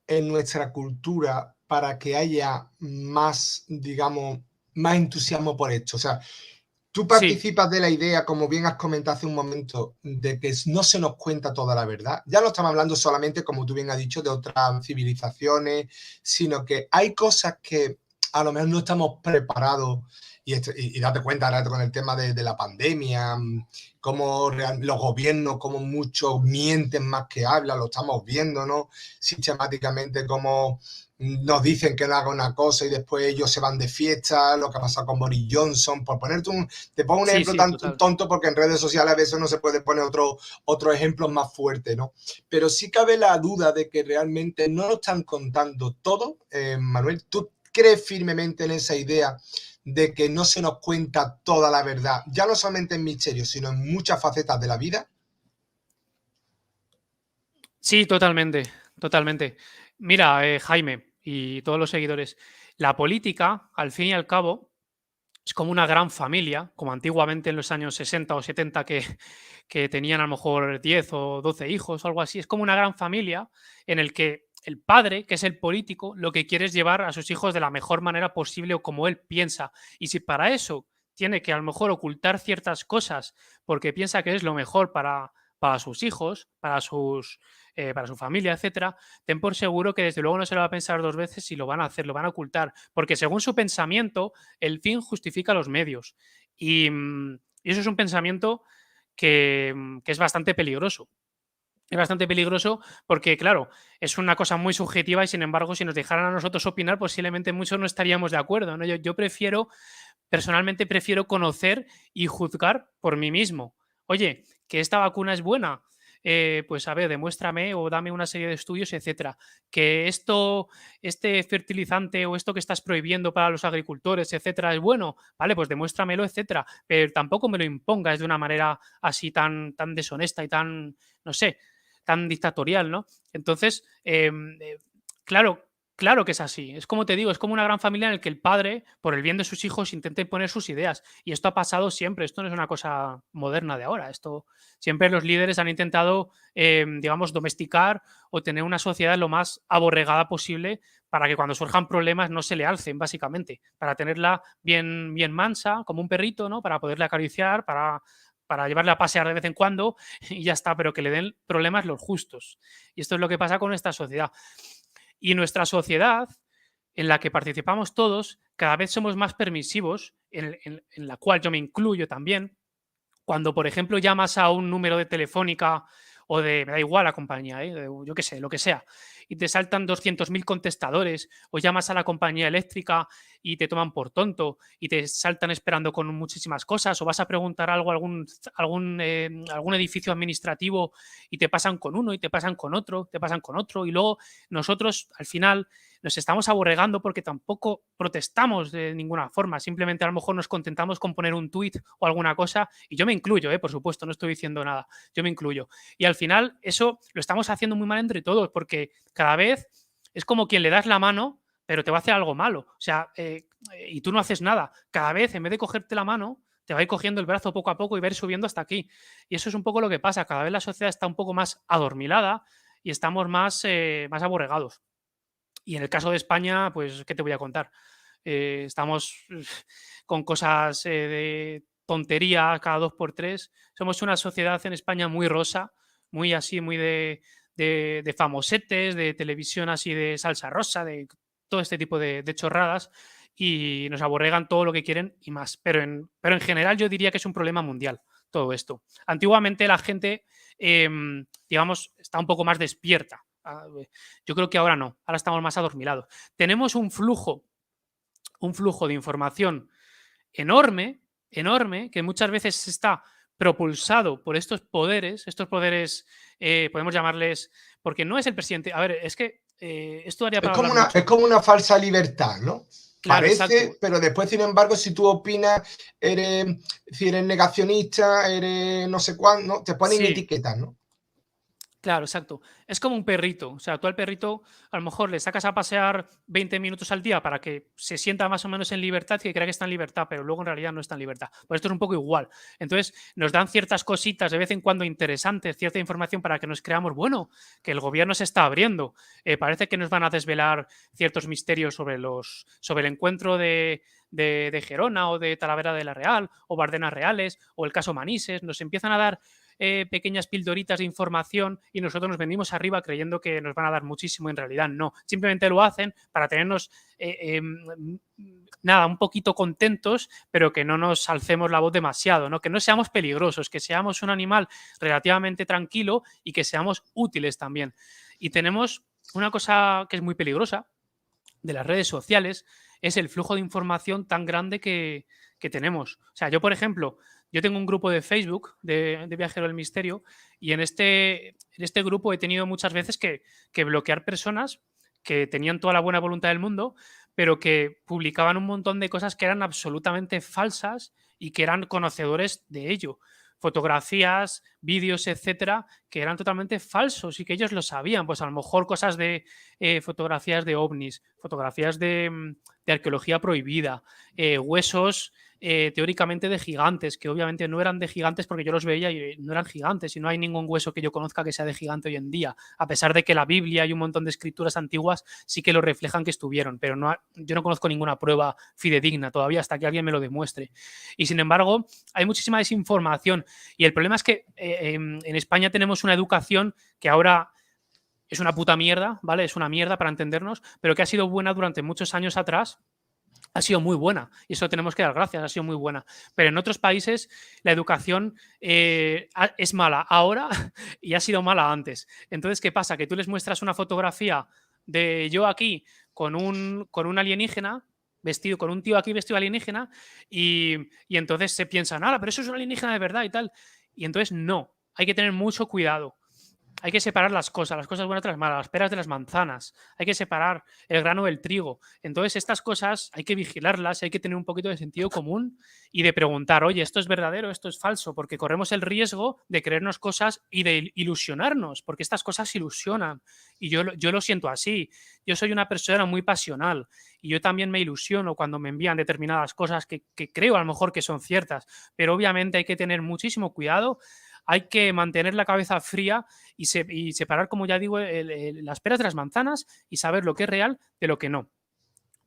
en nuestra cultura para que haya más, digamos, más entusiasmo por esto? O sea, tú Sí, participas de la idea, como bien has comentado hace un momento, de que no se nos cuenta toda la verdad. Ya no estamos hablando solamente, como tú bien has dicho, de otras civilizaciones, sino que hay cosas que a lo mejor no estamos preparados. Y date cuenta ahora con el tema de la pandemia, cómo los gobiernos, como muchos mienten más que hablan, lo estamos viendo, ¿no? Sistemáticamente, como nos dicen que no haga una cosa y después ellos se van de fiesta, lo que ha pasado con Boris Johnson, por ponerte te pongo un Sí, ejemplo sí, tan total. tonto porque en redes sociales a veces no se puede poner otro ejemplo más fuerte, ¿no? Pero sí cabe la duda de que realmente no nos están contando todo. Manuel, ¿tú crees firmemente en esa idea de que no se nos cuenta toda la verdad, ya no solamente en misterios, sino en muchas facetas de la vida? Sí, totalmente, totalmente. Mira, Jaime y todos los seguidores, la política, al fin y al cabo, es como una gran familia, como antiguamente en los años 60 o 70 que tenían a lo mejor 10 o 12 hijos o algo así. Es como una gran familia en el que el padre, que es el político, lo que quiere es llevar a sus hijos de la mejor manera posible o como él piensa. Y si para eso tiene que a lo mejor ocultar ciertas cosas porque piensa que es lo mejor para sus hijos, para su familia, etcétera, ten por seguro que desde luego no se lo va a pensar dos veces si lo van a hacer, lo van a ocultar, porque según su pensamiento, el fin justifica los medios. Y eso es un pensamiento que es bastante peligroso. Es bastante peligroso porque, claro, es una cosa muy subjetiva y, sin embargo, si nos dejaran a nosotros opinar, posiblemente muchos no estaríamos de acuerdo, ¿no? Yo prefiero, personalmente, prefiero conocer y juzgar por mí mismo. Oye, que esta vacuna es buena, pues a ver, demuéstrame o dame una serie de estudios, etcétera. Que este fertilizante o esto que estás prohibiendo para los agricultores, etcétera, es bueno, vale, pues demuéstramelo, etcétera. Pero tampoco me lo impongas de una manera así tan deshonesta y tan, no sé, tan dictatorial, ¿no? Entonces, claro, claro que es así. Es como te digo, es como una gran familia en la que el padre, por el bien de sus hijos, intenta imponer sus ideas. Y esto ha pasado siempre. Esto no es una cosa moderna de ahora. Esto siempre los líderes han intentado, digamos, domesticar o tener una sociedad lo más aborregada posible para que cuando surjan problemas no se le alcen, básicamente. Para tenerla bien, bien mansa, como un perrito, ¿no? Para poderle acariciar, para llevarle a pasear de vez en cuando y ya está, pero que le den problemas los justos. Y esto es lo que pasa con esta sociedad. Y nuestra sociedad, en la que participamos todos, cada vez somos más permisivos, en la cual yo me incluyo también. Cuando, por ejemplo, llamas a un número de telefónica o me da igual la compañía, yo qué sé, lo que sea, y te saltan 200.000 contestadores, o llamas a la compañía eléctrica y te toman por tonto y te saltan esperando con muchísimas cosas, o vas a preguntar algo a algún edificio administrativo y te pasan con uno y te pasan con otro, te pasan con otro, y luego nosotros al final nos estamos aborregando porque tampoco protestamos de ninguna forma, simplemente a lo mejor nos contentamos con poner un tuit o alguna cosa, y yo me incluyo, por supuesto, no estoy diciendo nada, yo me incluyo. Y al final eso lo estamos haciendo muy mal entre todos, porque cada vez es como quien le das la mano, pero te va a hacer algo malo, o sea, y tú no haces nada. Cada vez, en vez de cogerte la mano, te va a ir cogiendo el brazo poco a poco y va a ir subiendo hasta aquí. Y eso es un poco lo que pasa, cada vez la sociedad está un poco más adormilada y estamos más aborregados. Y en el caso de España, pues, ¿qué te voy a contar? Estamos con cosas de tontería cada dos por tres. Somos una sociedad en España muy rosa, muy así, muy de famosetes, de televisión así de salsa rosa, de todo este tipo de chorradas, y nos aborregan todo lo que quieren y más. Pero en general yo diría que es un problema mundial todo esto. Antiguamente la gente, digamos, está un poco más despierta. Yo creo que ahora no, ahora estamos más adormilados. Tenemos un flujo de información enorme, enorme, que muchas veces está propulsado por estos poderes, podemos llamarles, porque no es el presidente, a ver, es que esto daría para hablar Es mucho. como una falsa libertad, ¿no? Claro, Parece, exacto. pero después, sin embargo, si tú opinas, si eres negacionista, eres no sé cuándo, ¿no? Te ponen Sí, etiquetas, ¿no? claro, exacto. Es como un perrito. O sea, tú al perrito a lo mejor le sacas a pasear 20 minutos al día para que se sienta más o menos en libertad, que crea que está en libertad, pero luego en realidad no está en libertad. Pues esto es un poco igual. Entonces, nos dan ciertas cositas de vez en cuando interesantes, cierta información para que nos creamos, bueno, que el gobierno se está abriendo. Parece que nos van a desvelar ciertos misterios sobre el encuentro de Gerona o de Talavera de la Real o Bardenas Reales o el caso Manises. Nos empiezan a dar pequeñas pildoritas de información y nosotros nos venimos arriba creyendo que nos van a dar muchísimo. En realidad no, simplemente lo hacen para tenernos nada, un poquito contentos, pero que no nos alcemos la voz demasiado, ¿no? Que no seamos peligrosos, que seamos un animal relativamente tranquilo y que seamos útiles también. Y tenemos una cosa que es muy peligrosa, de las redes sociales es el flujo de información tan grande que tenemos. O sea, yo, por ejemplo, yo tengo un grupo de Facebook de Viajero del Misterio y en este grupo he tenido muchas veces que bloquear personas que tenían toda la buena voluntad del mundo, pero que publicaban un montón de cosas que eran absolutamente falsas y que eran conocedores de ello. Fotografías, vídeos, etcétera, que eran totalmente falsos y que ellos lo sabían. Pues a lo mejor cosas de fotografías de ovnis, fotografías de arqueología prohibida, huesos teóricamente de gigantes, que obviamente no eran de gigantes porque yo los veía y no eran gigantes, y no hay ningún hueso que yo conozca que sea de gigante hoy en día, a pesar de que la Biblia y un montón de escrituras antiguas sí que lo reflejan que estuvieron, pero no, yo no conozco ninguna prueba fidedigna todavía hasta que alguien me lo demuestre. Y sin embargo, hay muchísima desinformación y el problema es que en España tenemos una educación que ahora es una puta mierda, ¿vale? Es una mierda para entendernos, pero que ha sido buena durante muchos años atrás, ha sido muy buena y eso tenemos que dar gracias, ha sido muy buena. Pero en otros países la educación es mala ahora y ha sido mala antes. Entonces, ¿qué pasa? Que tú les muestras una fotografía de yo aquí con un alienígena vestido, con un tío aquí vestido alienígena y entonces se piensan, ah, pero eso es un alienígena de verdad y tal. Y entonces no, hay que tener mucho cuidado. Hay que separar las cosas buenas de las malas, las peras de las manzanas, hay que separar el grano del trigo. Entonces, estas cosas hay que vigilarlas, hay que tener un poquito de sentido común y de preguntar, oye, ¿esto es verdadero, esto es falso? Porque corremos el riesgo de creernos cosas y de ilusionarnos, porque estas cosas ilusionan. Y yo lo siento así. Yo soy una persona muy pasional y yo también me ilusiono cuando me envían determinadas cosas que creo a lo mejor que son ciertas, pero obviamente hay que tener muchísimo cuidado. Hay que mantener la cabeza fría y separar, como ya digo, las peras de las manzanas y saber lo que es real de lo que no.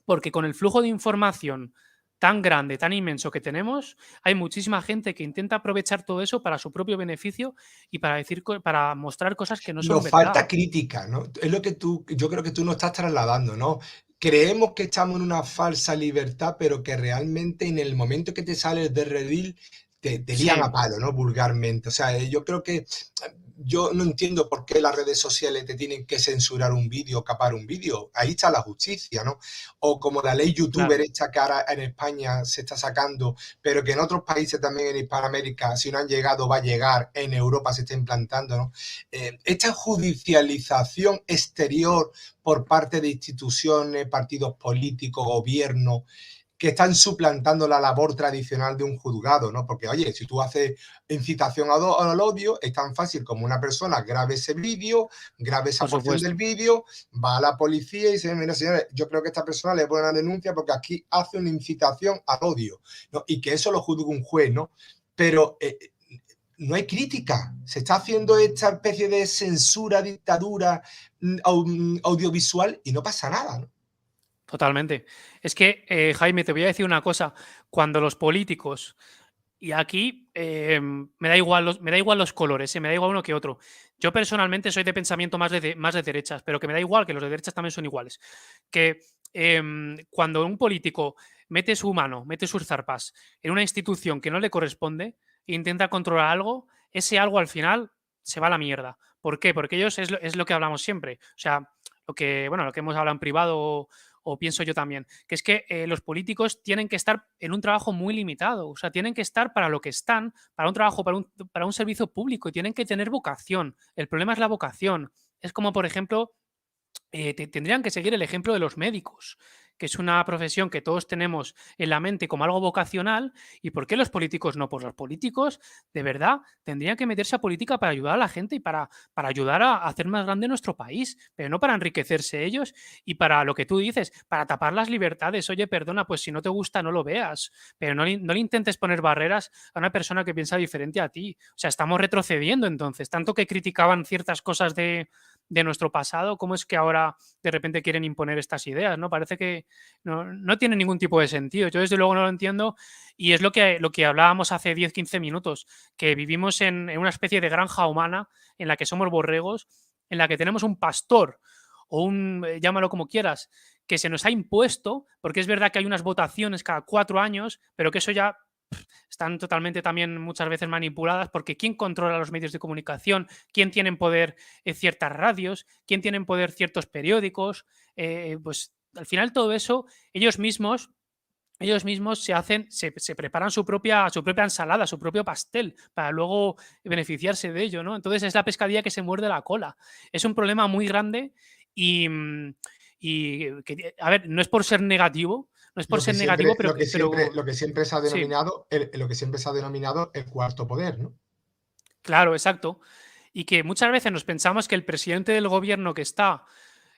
Porque con el flujo de información tan grande, tan inmenso que tenemos, hay muchísima gente que intenta aprovechar todo eso para su propio beneficio y para mostrar cosas que no son Nos verdad. falta crítica, ¿no? Es lo que yo creo que tú nos estás trasladando, ¿no? Creemos que estamos en una falsa libertad, pero que realmente en el momento que te sales de redil te lían a Sí, palo, ¿no? Vulgarmente. O sea, yo creo que yo no entiendo por qué las redes sociales te tienen que censurar un vídeo o capar un vídeo. Ahí está la justicia, ¿no? O como la ley youtuber claro. esta que ahora en España se está sacando, pero que en otros países también en Hispanoamérica, si no han llegado, va a llegar, en Europa se está implantando, ¿no? Esta judicialización exterior por parte de instituciones, partidos políticos, gobiernos, que están suplantando la labor tradicional de un juzgado, ¿no? Porque, oye, si tú haces incitación al odio, es tan fácil como una persona grabe ese vídeo, grabe esa Por porción del supuesto. vídeo, va a la policía y dice, mira, señores, yo creo que esta persona le pone una denuncia porque aquí hace una incitación al odio, ¿no? Y que eso lo juzgue un juez, ¿no? Pero no hay crítica. Se está haciendo esta especie de censura, dictadura audiovisual y no pasa nada, ¿no? Totalmente. Es que, Jaime, te voy a decir una cosa. Cuando los políticos, y aquí me da igual los colores, me da igual uno que otro. Yo personalmente soy de pensamiento más de derechas, pero que me da igual que los de derechas también son iguales. Que cuando un político mete su mano, mete sus zarpas en una institución que no le corresponde e intenta controlar algo, ese algo al final se va a la mierda. ¿Por qué? Porque ellos es lo que hablamos siempre. O sea, lo que hemos hablado en privado o pienso yo también, que es que los políticos tienen que estar en un trabajo muy limitado, o sea, tienen que estar para lo que están, para un trabajo, para un servicio público y tienen que tener vocación. El problema es la vocación. Es como, por ejemplo, tendrían que seguir el ejemplo de los médicos, que es una profesión que todos tenemos en la mente como algo vocacional. ¿Y por qué los políticos no? Pues los políticos, de verdad, tendrían que meterse a política para ayudar a la gente y para ayudar a hacer más grande nuestro país, pero no para enriquecerse ellos y para lo que tú dices, para tapar las libertades. Oye, perdona, pues si no te gusta, no lo veas, pero no le intentes poner barreras a una persona que piensa diferente a ti. O sea, estamos retrocediendo entonces, tanto que criticaban ciertas cosas de nuestro pasado, ¿cómo es que ahora de repente quieren imponer estas ideas? ¿No? Parece que no tiene ningún tipo de sentido. Yo desde luego no lo entiendo y es lo que hablábamos hace 10-15 minutos, que vivimos en una especie de granja humana en la que somos borregos, en la que tenemos un pastor o llámalo como quieras, que se nos ha impuesto, porque es verdad que hay unas votaciones cada 4 años, pero que eso ya están totalmente también muchas veces manipuladas, porque ¿quién controla los medios de comunicación? ¿Quién tiene en poder ciertas radios? ¿Quién tiene en poder ciertos periódicos? Pues al final todo eso, ellos mismos se preparan su propia ensalada, su propio pastel, para luego beneficiarse de ello, ¿no? Entonces es la pescadilla que se muerde la cola. Es un problema muy grande y, a ver, no es por ser negativo, pero Lo que siempre se ha sí, denominado, lo que siempre se ha denominado el cuarto poder, ¿no? claro, exacto. Y que muchas veces nos pensamos que el presidente del gobierno que está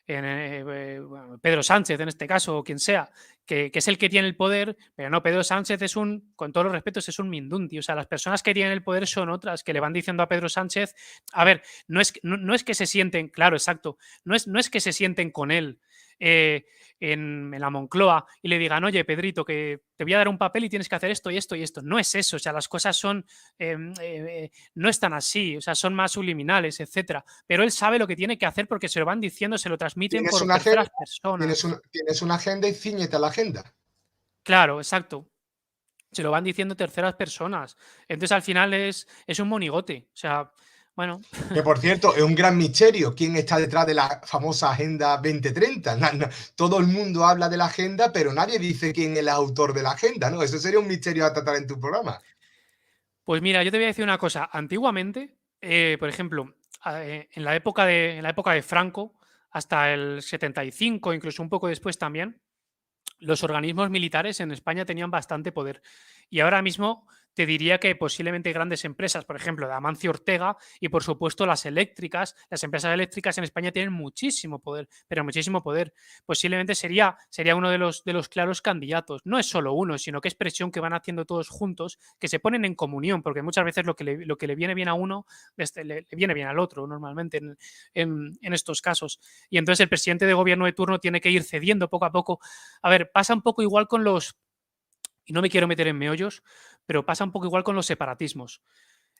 bueno, Pedro Sánchez en este caso, o quien sea, que es el que tiene el poder, pero no, Pedro Sánchez es con todos los respetos, es un mindundi. O sea, las personas que tienen el poder son otras, que le van diciendo a Pedro Sánchez, a ver, no es que se sienten, claro, exacto, no es que se sienten con él eh, en la Moncloa y le digan, oye, Pedrito, que te voy a dar un papel y tienes que hacer esto y esto y esto. No es eso, o sea, las cosas son, no están así, o sea, son más subliminales, etcétera. Pero él sabe lo que tiene que hacer porque se lo van diciendo, se lo transmiten Tienes por una agenda, terceras personas. tienes una agenda y cíñete a la agenda. Claro, exacto. Se lo van diciendo terceras personas. Entonces, al final es un monigote. O sea, bueno, Que por cierto, es un gran misterio quién está detrás de la famosa Agenda 2030. Todo el mundo habla de la agenda, pero nadie dice quién es el autor de la agenda, ¿no? Eso sería un misterio a tratar en tu programa. pues mira, yo te voy a decir una cosa. Antiguamente, por ejemplo, en la época de Franco, hasta el 75, incluso un poco después también, los organismos militares en España tenían bastante poder. Y ahora mismo te diría que posiblemente grandes empresas, por ejemplo, de Amancio Ortega y por supuesto las eléctricas, las empresas eléctricas en España tienen muchísimo poder, pero muchísimo poder. Posiblemente sería uno de los claros candidatos. No es solo uno, sino que es presión que van haciendo todos juntos, que se ponen en comunión, porque muchas veces lo que le viene bien a uno le viene bien al otro, normalmente en estos casos. Y entonces el presidente de gobierno de turno tiene que ir cediendo poco a poco. A ver, pasa un poco igual con y no me quiero meter en meollos, pero pasa un poco igual con los separatismos.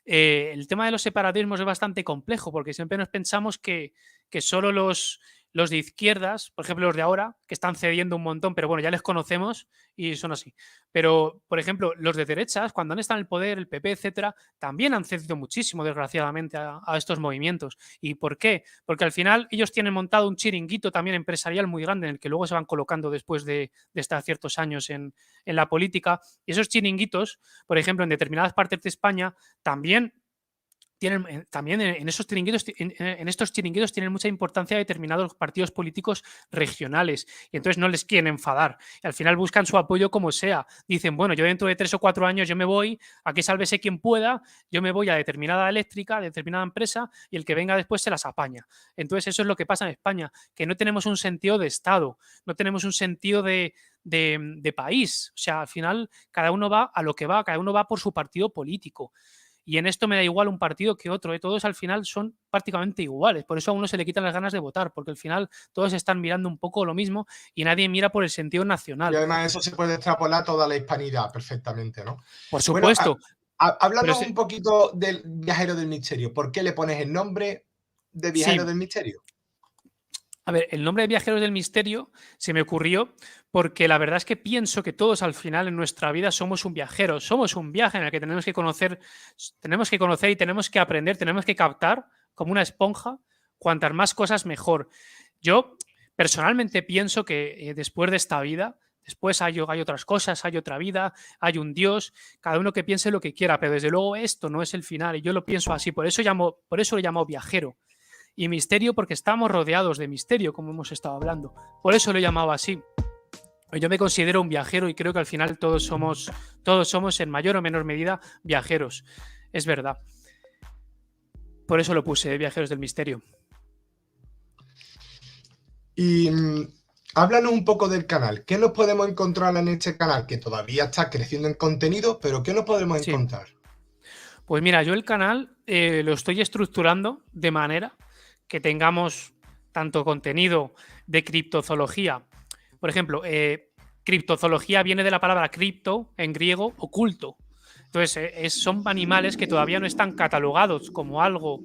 El tema de los separatismos es bastante complejo porque siempre nos pensamos que solo los de izquierdas, por ejemplo los de ahora, que están cediendo un montón, pero bueno, ya les conocemos y son así. Pero, por ejemplo, los de derechas, cuando han estado en el poder, el PP, etcétera, también han cedido muchísimo, desgraciadamente, a estos movimientos. ¿Y por qué? Porque al final ellos tienen montado un chiringuito también empresarial muy grande en el que luego se van colocando después de estar ciertos años en la política. Y esos chiringuitos, por ejemplo, en determinadas partes de España, también también en esos chiringuitos, en estos chiringuitos tienen mucha importancia determinados partidos políticos regionales y entonces no les quieren enfadar. Y al final buscan su apoyo como sea. Dicen, bueno, yo dentro de 3 o 4 años yo me voy, aquí sálvese quien pueda, yo me voy a determinada eléctrica, a determinada empresa y el que venga después se las apaña. Entonces eso es lo que pasa en España, que no tenemos un sentido de Estado, no tenemos un sentido de país. O sea, al final cada uno va a lo que va, cada uno va por su partido político. Y en esto me da igual un partido que otro, ¿eh? Todos al final son prácticamente iguales. Por eso a uno se le quitan las ganas de votar, porque al final todos están mirando un poco lo mismo y nadie mira por el sentido Y nacional. además eso se puede extrapolar a toda la hispanidad perfectamente, ¿no? Por Bueno, supuesto, pero háblanos un poquito del Viajero del Misterio. ¿Por qué le pones el nombre de Viajero sí. del Misterio? A ver, el nombre de Viajeros del Misterio se me ocurrió porque la verdad es que pienso que todos al final en nuestra vida somos un viajero, somos un viaje en el que tenemos que conocer y tenemos que aprender, tenemos que captar como una esponja, cuantas más cosas mejor. Yo personalmente pienso que después de esta vida, después hay otras cosas, hay otra vida, hay un Dios, cada uno que piense lo que quiera, pero desde luego esto no es el final y yo lo pienso así, por eso lo llamo viajero. Y misterio porque estamos rodeados de misterio, como hemos estado hablando. Por eso lo he llamado así. Yo me considero un viajero y creo que al final todos somos en mayor o menor medida viajeros. Es verdad. Por eso lo puse, Viajeros del Misterio. Y háblanos un poco del canal. ¿Qué nos podemos encontrar en este canal? Que todavía está creciendo en contenido, pero ¿qué nos podemos Sí. encontrar? Pues mira, yo el canal lo estoy estructurando de manera que tengamos tanto contenido de criptozoología. Por ejemplo, criptozoología viene de la palabra cripto, en griego, oculto. Entonces, son animales que todavía no están catalogados como algo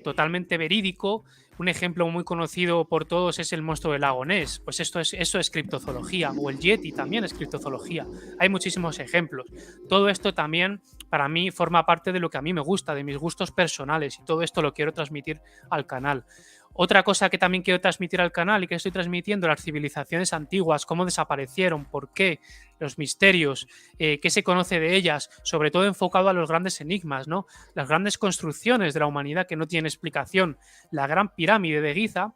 totalmente verídico. Un ejemplo muy conocido por todos es el monstruo del lago Ness. Pues eso es criptozoología. O el Yeti también es criptozoología. Hay muchísimos ejemplos. Todo esto también, para mí, forma parte de lo que a mí me gusta, de mis gustos personales. Y todo esto lo quiero transmitir al canal. Otra cosa que también quiero transmitir al canal y que estoy transmitiendo, las civilizaciones antiguas, cómo desaparecieron, por qué, los misterios, qué se conoce de ellas, sobre todo enfocado a los grandes enigmas, ¿no? Las grandes construcciones de la humanidad que no tienen explicación. La Gran Pirámide de Giza,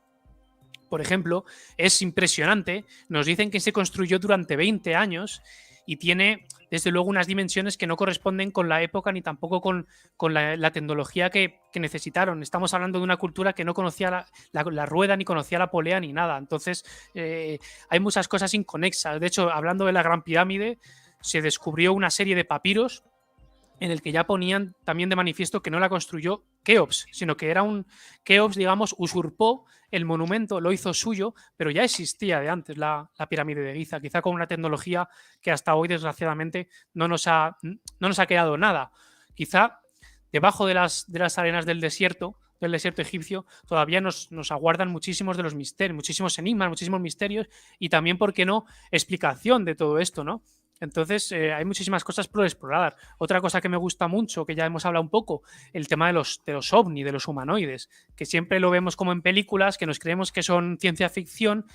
por ejemplo, es impresionante. Nos dicen que se construyó durante 20 años y tiene, desde luego, unas dimensiones que no corresponden con la época ni tampoco con la tecnología que necesitaron. Estamos hablando de una cultura que no conocía la rueda, ni conocía la polea, ni nada. Entonces, hay muchas cosas inconexas. De hecho, hablando de la Gran Pirámide, se descubrió una serie de papiros en el que ya ponían también de manifiesto que no la construyó Keops, sino que era un Keops, digamos, usurpó el monumento, lo hizo suyo, pero ya existía de antes la pirámide de Giza, quizá con una tecnología que hasta hoy, desgraciadamente, no nos ha quedado nada. Quizá debajo de las arenas del desierto egipcio, todavía nos aguardan muchísimos de los misterios, muchísimos enigmas, muchísimos misterios y también, ¿por qué no?, explicación de todo esto, ¿no? Entonces, hay muchísimas cosas por explorar. Otra cosa que me gusta mucho, que ya hemos hablado un poco, el tema de los ovni, de los humanoides, que siempre lo vemos como en películas, que nos creemos que son ciencia ficción,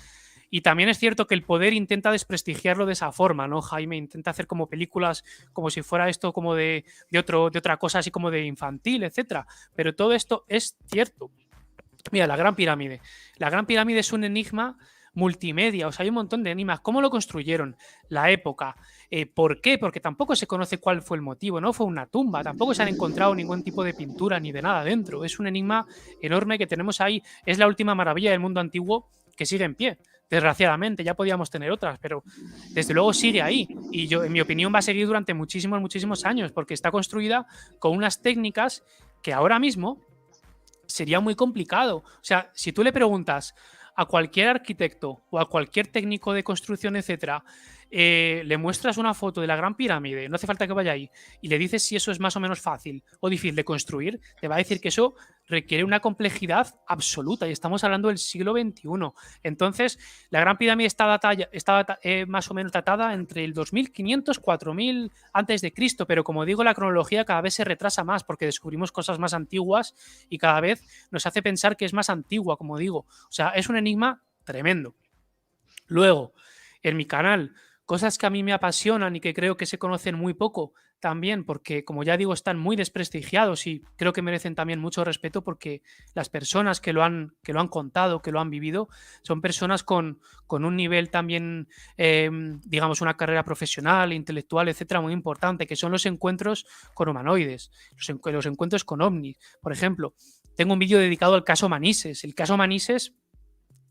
y también es cierto que el poder intenta desprestigiarlo de esa forma, ¿no, Jaime? Intenta hacer como películas como si fuera esto como de otra cosa, así como de infantil, etcétera. Pero todo esto es cierto. Mira, la Gran Pirámide. La Gran Pirámide es un enigma multimedia, o sea, hay un montón de enigmas. ¿Cómo lo construyeron? La época. ¿Por qué? Porque tampoco se conoce cuál fue el motivo, no fue una tumba, tampoco se han encontrado ningún tipo de pintura ni de nada dentro. Es un enigma enorme que tenemos ahí. Es la última maravilla del mundo antiguo que sigue en pie. Desgraciadamente, ya podíamos tener otras, pero desde luego sigue ahí. Y yo, en mi opinión, va a seguir durante muchísimos, muchísimos años, porque está construida con unas técnicas que ahora mismo sería muy complicado. O sea, si tú le preguntas a cualquier arquitecto o a cualquier técnico de construcción, etcétera, le muestras una foto de la Gran Pirámide, no hace falta que vaya ahí, y le dices si eso es más o menos fácil o difícil de construir, te va a decir que eso requiere una complejidad absoluta y estamos hablando del siglo XXI. Entonces, la Gran Pirámide está más o menos datada entre el 2500, 4000 antes de Cristo, pero como digo, la cronología cada vez se retrasa más porque descubrimos cosas más antiguas y cada vez nos hace pensar que es más antigua, como digo. O sea, es un enigma tremendo. Luego, en mi canal, cosas que a mí me apasionan y que creo que se conocen muy poco también, porque como ya digo, están muy desprestigiados y creo que merecen también mucho respeto porque las personas que lo han contado, que lo han vivido, son personas con un nivel también, digamos, una carrera profesional, intelectual, etcétera, muy importante, que son los encuentros con humanoides, los encuentros con ovnis. Por ejemplo, tengo un vídeo dedicado al caso Manises. El caso Manises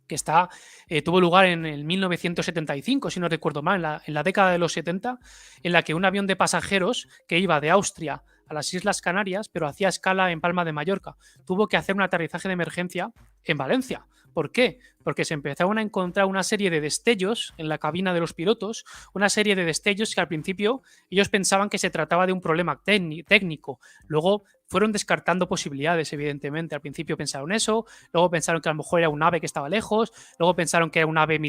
que tuvo lugar en el 1975, si no recuerdo mal, en la década de los 70, en la que un avión de pasajeros que iba de Austria a las Islas Canarias, pero hacía escala en Palma de Mallorca, tuvo que hacer un aterrizaje de emergencia en Valencia. ¿Por qué? Porque se empezaron a encontrar una serie de destellos en la cabina de los pilotos, una serie de destellos que al principio ellos pensaban que se trataba de un problema técnico. Luego fueron descartando posibilidades, evidentemente. Al principio pensaron eso, luego pensaron que a lo mejor era un ave que estaba lejos, luego pensaron que era un avión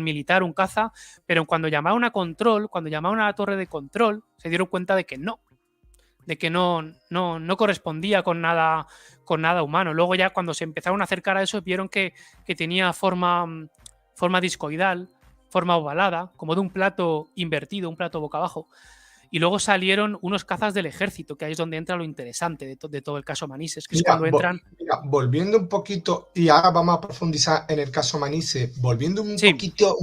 militar, un caza, pero cuando llamaron a control, cuando llamaron a la torre de control, se dieron cuenta de que no correspondía con nada humano. Luego ya cuando se empezaron a acercar a eso vieron que tenía forma discoidal, forma ovalada, como de un plato invertido, un plato boca abajo. Y luego salieron unos cazas del ejército, que ahí es donde entra lo interesante de todo el caso Manises, que es cuando entran... Volviendo un poquito, y ahora vamos a profundizar en el caso Manises, volviendo un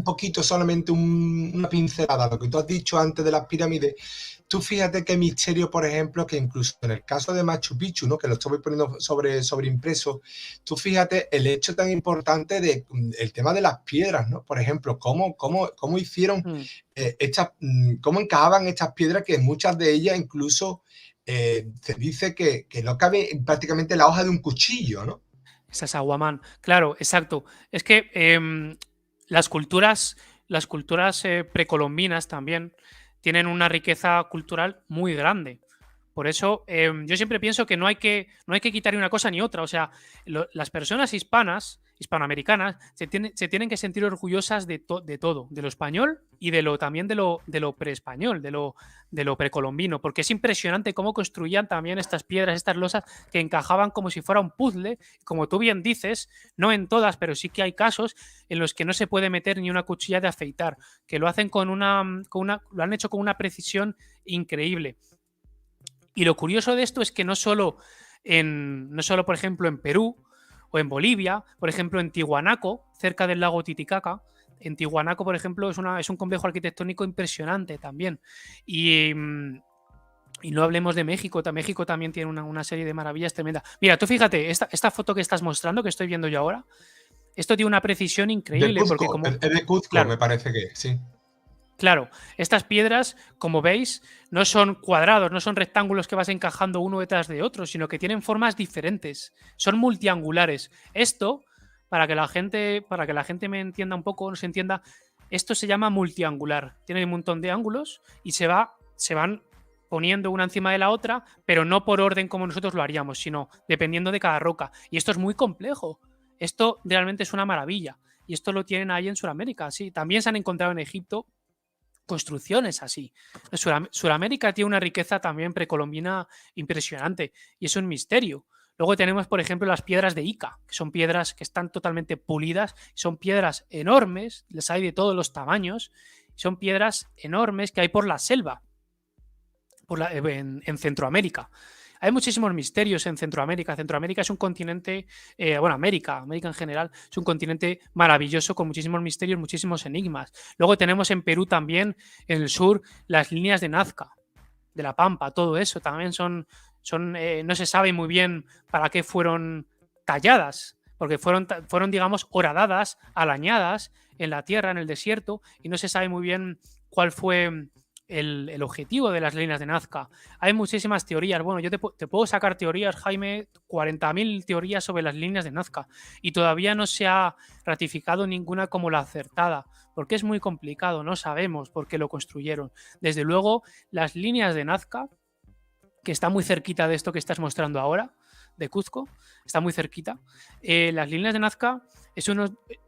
poquito solamente una pincelada a lo que tú has dicho antes de las pirámides. Tú fíjate qué misterio, por ejemplo, que incluso en el caso de Machu Picchu, ¿no?, que lo estoy poniendo sobre impreso, tú fíjate el hecho tan importante del tema de las piedras, ¿no? Por ejemplo, cómo hicieron cómo encajaban estas piedras, que muchas de ellas incluso se dice que no cabe prácticamente la hoja de un cuchillo, ¿no? Esa es Aguaman. Claro, exacto. Es que las culturas precolombinas también tienen una riqueza cultural muy grande. Por eso yo siempre pienso que no hay que quitar ni una cosa ni otra. O sea, las personas hispanoamericanas, se tienen que sentir orgullosas de todo, de lo español y también de lo preespañol, de lo precolombino, porque es impresionante cómo construían también estas piedras, estas losas que encajaban como si fuera un puzzle. Como tú bien dices, no en todas, pero sí que hay casos en los que no se puede meter ni una cuchilla de afeitar, que lo hacen lo han hecho con una precisión increíble. Y lo curioso de esto es que no solo, por ejemplo, en Perú o en Bolivia, por ejemplo, en Tiwanaco, cerca del lago Titicaca, en Tiwanaco, por ejemplo, es un complejo arquitectónico impresionante también. Y no hablemos de México. México también tiene una serie de maravillas tremendas. Mira, tú fíjate, esta foto que estás mostrando, que estoy viendo yo ahora, esto tiene una precisión increíble. De Cuzco, porque como, es de Cuzco, claro, me parece que sí. Claro, estas piedras, como veis, no son cuadrados, no son rectángulos que vas encajando uno detrás de otro, sino que tienen formas diferentes, son multiangulares. Esto, para que la gente me entienda un poco, no se entienda, esto se llama multiangular. Tiene un montón de ángulos y se van poniendo una encima de la otra, pero no por orden como nosotros lo haríamos, sino dependiendo de cada roca. Y esto es muy complejo. Esto realmente es una maravilla. Y esto lo tienen ahí en Sudamérica, sí. También se han encontrado en Egipto construcciones así. Sudamérica tiene una riqueza también precolombina impresionante y es un misterio. Luego tenemos, por ejemplo, las piedras de Ica, que son piedras que están totalmente pulidas, son piedras enormes, les hay de todos los tamaños, son piedras enormes que hay por la selva, en Centroamérica. Hay muchísimos misterios en Centroamérica. Centroamérica es un continente, América en general, es un continente maravilloso con muchísimos misterios, muchísimos enigmas. Luego tenemos en Perú también, en el sur, las líneas de Nazca, de la Pampa, todo eso también no se sabe muy bien para qué fueron talladas, porque fueron, digamos, horadadas, alañadas en la tierra, en el desierto, y no se sabe muy bien cuál fue el objetivo de las líneas de Nazca. Hay muchísimas teorías. Bueno, yo te puedo sacar teorías, Jaime, 40.000 teorías sobre las líneas de Nazca, y todavía no se ha ratificado ninguna como la acertada, porque es muy complicado, no sabemos por qué lo construyeron. Desde luego, las líneas de Nazca, que está muy cerquita de esto que estás mostrando ahora, de Cuzco, está muy cerquita. Las líneas de Nazca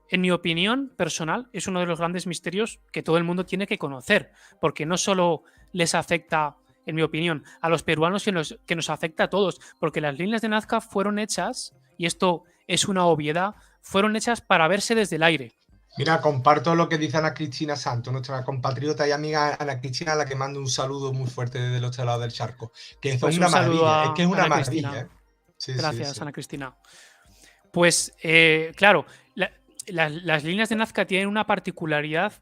en mi opinión personal, es uno de los grandes misterios que todo el mundo tiene que conocer, porque no solo les afecta, en mi opinión, a los peruanos, sino que nos afecta a todos, porque las líneas de Nazca fueron hechas, y esto es una obviedad, fueron hechas para verse desde el aire. Mira, comparto lo que dice Ana Cristina Santos, nuestra compatriota y amiga Ana Cristina, a la que mando un saludo muy fuerte desde el otro lado del charco. Que eso Pues es una un saludo maravilla, a es que es una Ana maravilla. Cristina. Sí, Gracias, sí. Ana Cristina. Pues, claro, las líneas de Nazca tienen una particularidad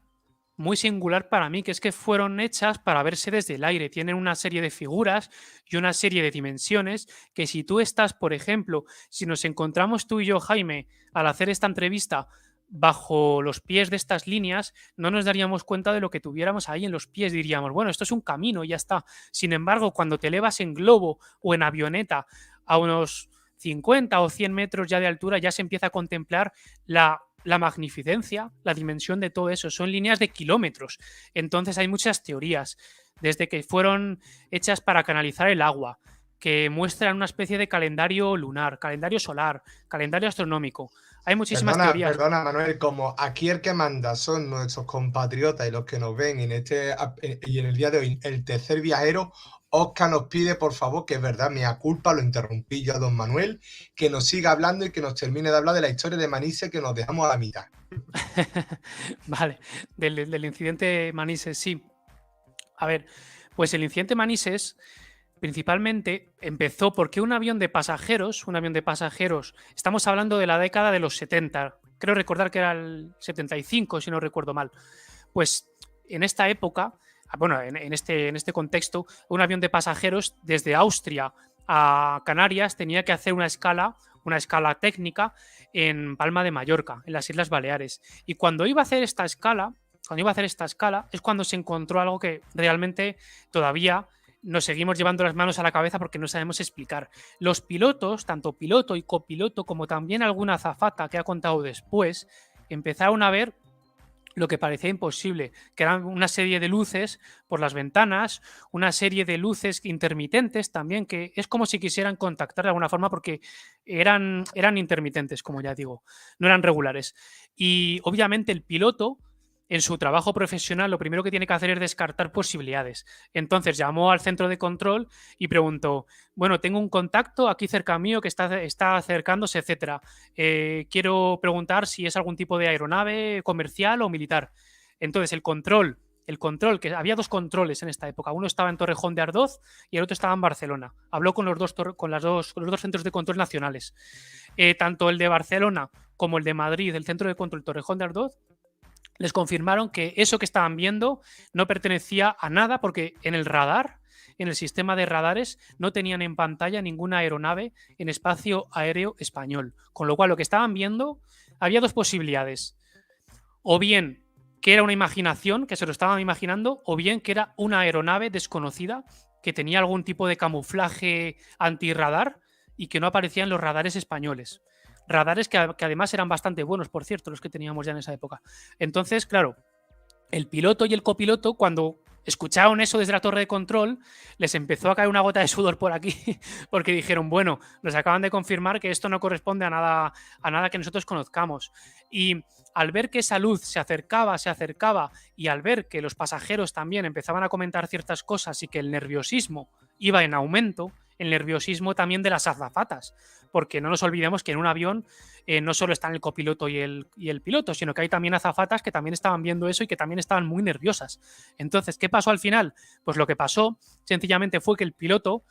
muy singular para mí, que es que fueron hechas para verse desde el aire. Tienen una serie de figuras y una serie de dimensiones que si tú estás, por ejemplo, si nos encontramos tú y yo, Jaime, al hacer esta entrevista bajo los pies de estas líneas, no nos daríamos cuenta de lo que tuviéramos ahí en los pies. Diríamos, bueno, esto es un camino y ya está. Sin embargo, cuando te elevas en globo o en avioneta a unos 50 o 100 metros ya de altura, ya se empieza a contemplar la magnificencia, la dimensión de todo eso. Son líneas de kilómetros. Entonces hay muchas teorías, desde que fueron hechas para canalizar el agua, que muestran una especie de calendario lunar, calendario solar, calendario astronómico. Hay muchísimas teorías. Perdona, Manuel, como aquí el que manda son nuestros compatriotas y los que nos ven y en el día de hoy, el tercer viajero, Oscar nos pide, por favor, que es verdad, mea culpa, lo interrumpí yo a don Manuel, que nos siga hablando y que nos termine de hablar de la historia de Manises, que nos dejamos a la mitad. Vale, del incidente Manises, sí. A ver, pues el incidente Manises principalmente empezó porque un avión de pasajeros, estamos hablando de la década de los 70, creo recordar que era el 75, si no recuerdo mal. Pues en esta época, bueno, en este contexto, un avión de pasajeros desde Austria a Canarias tenía que hacer una escala técnica en Palma de Mallorca, en las Islas Baleares. Y cuando iba a hacer esta escala es cuando se encontró algo que realmente todavía nos seguimos llevando las manos a la cabeza porque no sabemos explicar. Los pilotos, tanto piloto y copiloto, como también alguna azafata que ha contado después, empezaron a ver lo que parecía imposible, que eran una serie de luces por las ventanas, una serie de luces intermitentes también, que es como si quisieran contactar de alguna forma porque eran intermitentes, como ya digo, no eran regulares. Y obviamente el piloto, en su trabajo profesional, lo primero que tiene que hacer es descartar posibilidades. Entonces llamó al centro de control y preguntó, bueno, tengo un contacto aquí cerca mío que está acercándose, etcétera. Quiero preguntar si es algún tipo de aeronave comercial o militar. Entonces, el control, que había dos controles en esta época. Uno estaba en Torrejón de Ardoz y el otro estaba en Barcelona. Habló con los dos centros de control nacionales. Tanto el de Barcelona como el de Madrid, el centro de control Torrejón de Ardoz, les confirmaron que eso que estaban viendo no pertenecía a nada porque en el radar, en el sistema de radares, no tenían en pantalla ninguna aeronave en espacio aéreo español. Con lo cual, lo que estaban viendo, había dos posibilidades. O bien que era una imaginación, que se lo estaban imaginando, o bien que era una aeronave desconocida que tenía algún tipo de camuflaje antirradar y que no aparecía en los radares españoles. Radares que además eran bastante buenos, por cierto, los que teníamos ya en esa época. Entonces, claro, el piloto y el copiloto, cuando escucharon eso desde la torre de control, les empezó a caer una gota de sudor por aquí, porque dijeron, bueno, nos acaban de confirmar que esto no corresponde a nada que nosotros conozcamos. Y al ver que esa luz se acercaba, y al ver que los pasajeros también empezaban a comentar ciertas cosas y que el nerviosismo iba en aumento, el nerviosismo también de las azafatas, porque no nos olvidemos que en un avión no solo están el copiloto y el piloto, sino que hay también azafatas que también estaban viendo eso y que también estaban muy nerviosas. Entonces, ¿qué pasó al final? Pues lo que pasó sencillamente fue que el piloto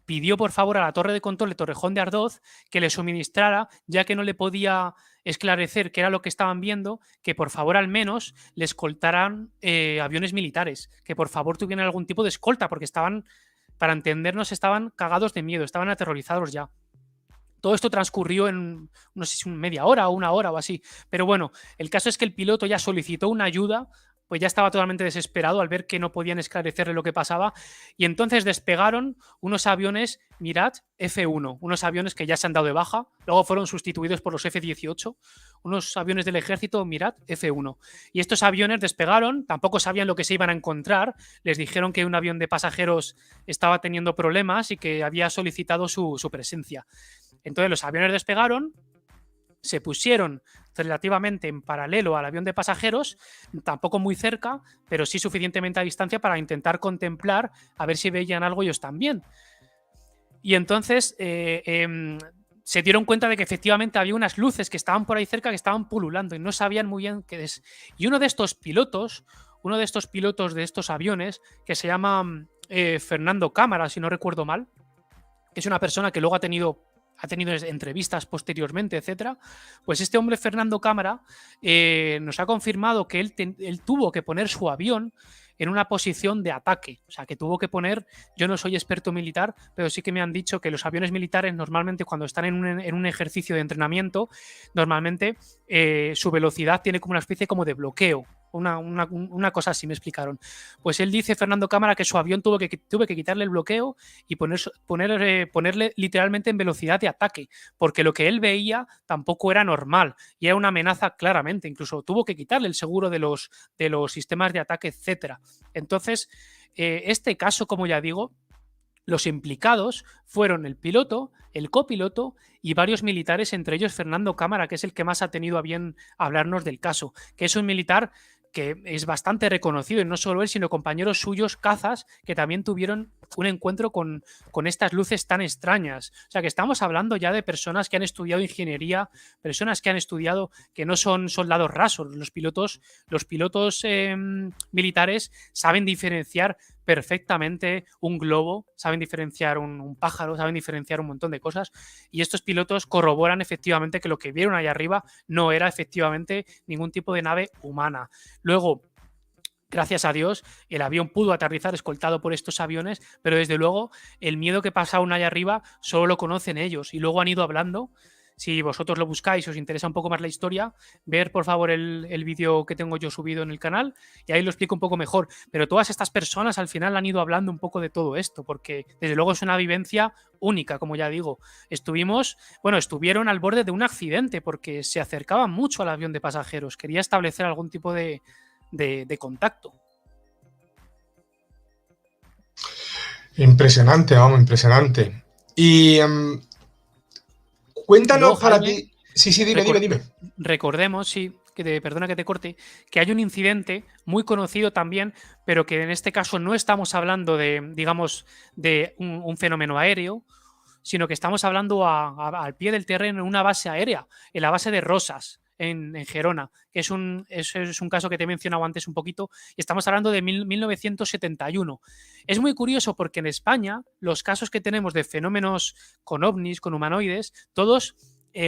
pidió por favor a la torre de control de Torrejón de Ardoz que le suministrara, ya que no le podía esclarecer qué era lo que estaban viendo, que por favor al menos le escoltaran aviones militares, que por favor tuvieran algún tipo de escolta, porque estaban, para entendernos, estaban cagados de miedo, estaban aterrorizados ya. Todo esto transcurrió en, no sé si media hora o una hora o así. Pero bueno, el caso es que el piloto ya solicitó una ayuda, pues ya estaba totalmente desesperado al ver que no podían esclarecerle lo que pasaba. Y entonces despegaron unos aviones Mirage F1, unos aviones que ya se han dado de baja, luego fueron sustituidos por los F-18, unos aviones del ejército Mirage F1. Y estos aviones despegaron, tampoco sabían lo que se iban a encontrar, les dijeron que un avión de pasajeros estaba teniendo problemas y que había solicitado su presencia. Entonces los aviones despegaron, se pusieron relativamente en paralelo al avión de pasajeros, tampoco muy cerca, pero sí suficientemente a distancia para intentar contemplar a ver si veían algo ellos también. Y entonces se dieron cuenta de que efectivamente había unas luces que estaban por ahí cerca que estaban pululando y no sabían muy bien qué es. Y uno de estos pilotos de estos aviones, que se llama Fernando Cámara, si no recuerdo mal, que es una persona que luego ha tenido entrevistas posteriormente, etcétera, pues este hombre, Fernando Cámara, nos ha confirmado que él tuvo que poner su avión en una posición de ataque. O sea, que tuvo que poner, yo no soy experto militar, pero sí que me han dicho que los aviones militares normalmente cuando están en un ejercicio de entrenamiento, normalmente su velocidad tiene como una especie como de bloqueo. Una cosa así me explicaron. Pues él dice, Fernando Cámara, que su avión tuve que quitarle el bloqueo y ponerle literalmente en velocidad de ataque, porque lo que él veía tampoco era normal y era una amenaza claramente. Incluso tuvo que quitarle el seguro de los sistemas de ataque, etcétera. Entonces, este caso, como ya digo, los implicados fueron el piloto, el copiloto y varios militares, entre ellos Fernando Cámara, que es el que más ha tenido a bien hablarnos del caso, que es un militar que es bastante reconocido, y no solo él, sino compañeros suyos cazas que también tuvieron un encuentro con estas luces tan extrañas. O sea, que estamos hablando ya de personas que han estudiado ingeniería, personas que han estudiado, que no son soldados rasos. Los pilotos militares saben diferenciar perfectamente un globo, saben diferenciar un pájaro, saben diferenciar un montón de cosas, y estos pilotos corroboran efectivamente que lo que vieron allá arriba no era efectivamente ningún tipo de nave humana. Luego, gracias a Dios, el avión pudo aterrizar escoltado por estos aviones, pero desde luego el miedo que pasaron allá arriba solo lo conocen ellos, y luego han ido hablando si vosotros lo buscáis, os interesa un poco más la historia, ver por favor el vídeo que tengo yo subido en el canal y ahí lo explico un poco mejor. Pero todas estas personas al final han ido hablando un poco de todo esto, porque desde luego es una vivencia única, como ya digo. Estuvieron al borde de un accidente porque se acercaban mucho al avión de pasajeros, quería establecer algún tipo de contacto. Impresionante, vamos, impresionante. Y cuéntanos Luego, para Jaime, ti. Sí, dime. Recordemos, sí, perdona que te corte, que hay un incidente muy conocido también, pero que en este caso no estamos hablando de, digamos, de un fenómeno aéreo, sino que estamos hablando al pie del terreno en una base aérea, en la base de Rosas, en Gerona, que es un caso que te he mencionado antes un poquito, y estamos hablando de 1971. Es muy curioso porque en España los casos que tenemos de fenómenos con ovnis, con humanoides, todos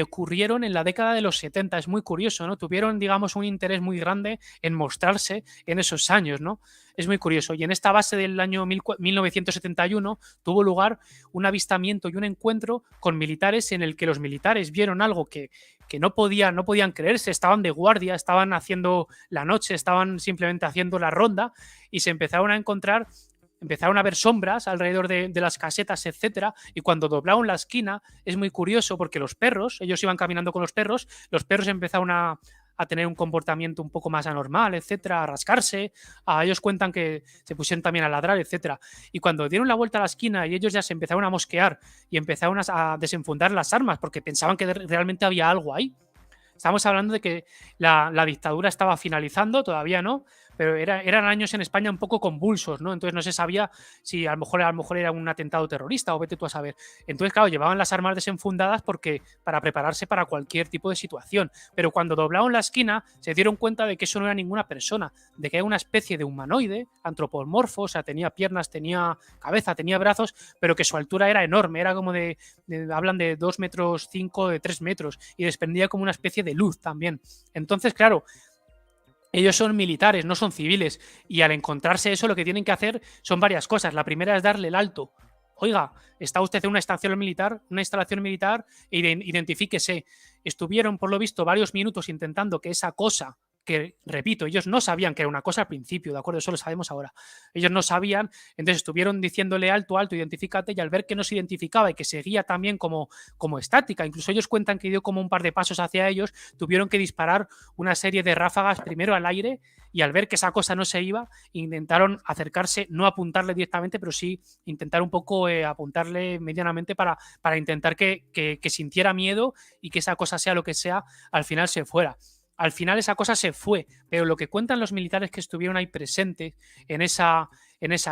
ocurrieron en la década de los 70. Es muy curioso, ¿no? Tuvieron, digamos, un interés muy grande en mostrarse en esos años, ¿no? Es muy curioso. Y en esta base del año 1971 tuvo lugar un avistamiento y un encuentro con militares en el que los militares vieron algo que no podían creerse, estaban de guardia, estaban haciendo la noche, estaban simplemente haciendo la ronda y se empezaron a encontrar, empezaron a ver sombras alrededor de las casetas, etcétera, y cuando doblaron la esquina es muy curioso porque los perros, ellos iban caminando con los perros empezaron a tener un comportamiento un poco más anormal, etcétera, a rascarse, a ellos cuentan que se pusieron también a ladrar, etcétera. Y cuando dieron la vuelta a la esquina y ellos ya se empezaron a mosquear y empezaron a desenfundar las armas porque pensaban que realmente había algo ahí. Estamos hablando de que la dictadura estaba finalizando, todavía no, pero eran años en España un poco convulsos, ¿no? Entonces no se sabía si a lo mejor era un atentado terrorista o vete tú a saber. Entonces, claro, llevaban las armas desenfundadas para prepararse para cualquier tipo de situación. Pero cuando doblaron la esquina, se dieron cuenta de que eso no era ninguna persona, de que era una especie de humanoide, antropomorfo, o sea, tenía piernas, tenía cabeza, tenía brazos, pero que su altura era enorme, era como hablan de 2,5 metros, de 3 metros, y desprendía como una especie de luz también. Entonces, claro, ellos son militares, no son civiles, y al encontrarse eso lo que tienen que hacer son varias cosas. La primera es darle el alto. Oiga, está usted en una instalación militar, identifíquese. Estuvieron, por lo visto, varios minutos intentando que esa cosa, que repito, ellos no sabían que era una cosa al principio, ¿de acuerdo? Eso lo sabemos ahora. Ellos no sabían, entonces estuvieron diciéndole alto, alto, identifícate, y al ver que no se identificaba y que seguía también como estática, incluso ellos cuentan que dio como un par de pasos hacia ellos, tuvieron que disparar una serie de ráfagas primero al aire y al ver que esa cosa no se iba, intentaron acercarse, no apuntarle directamente, pero sí intentar un poco apuntarle medianamente para intentar que sintiera miedo y que esa cosa, sea lo que sea, al final se fuera. Al final esa cosa se fue, pero lo que cuentan los militares que estuvieron ahí presentes en esa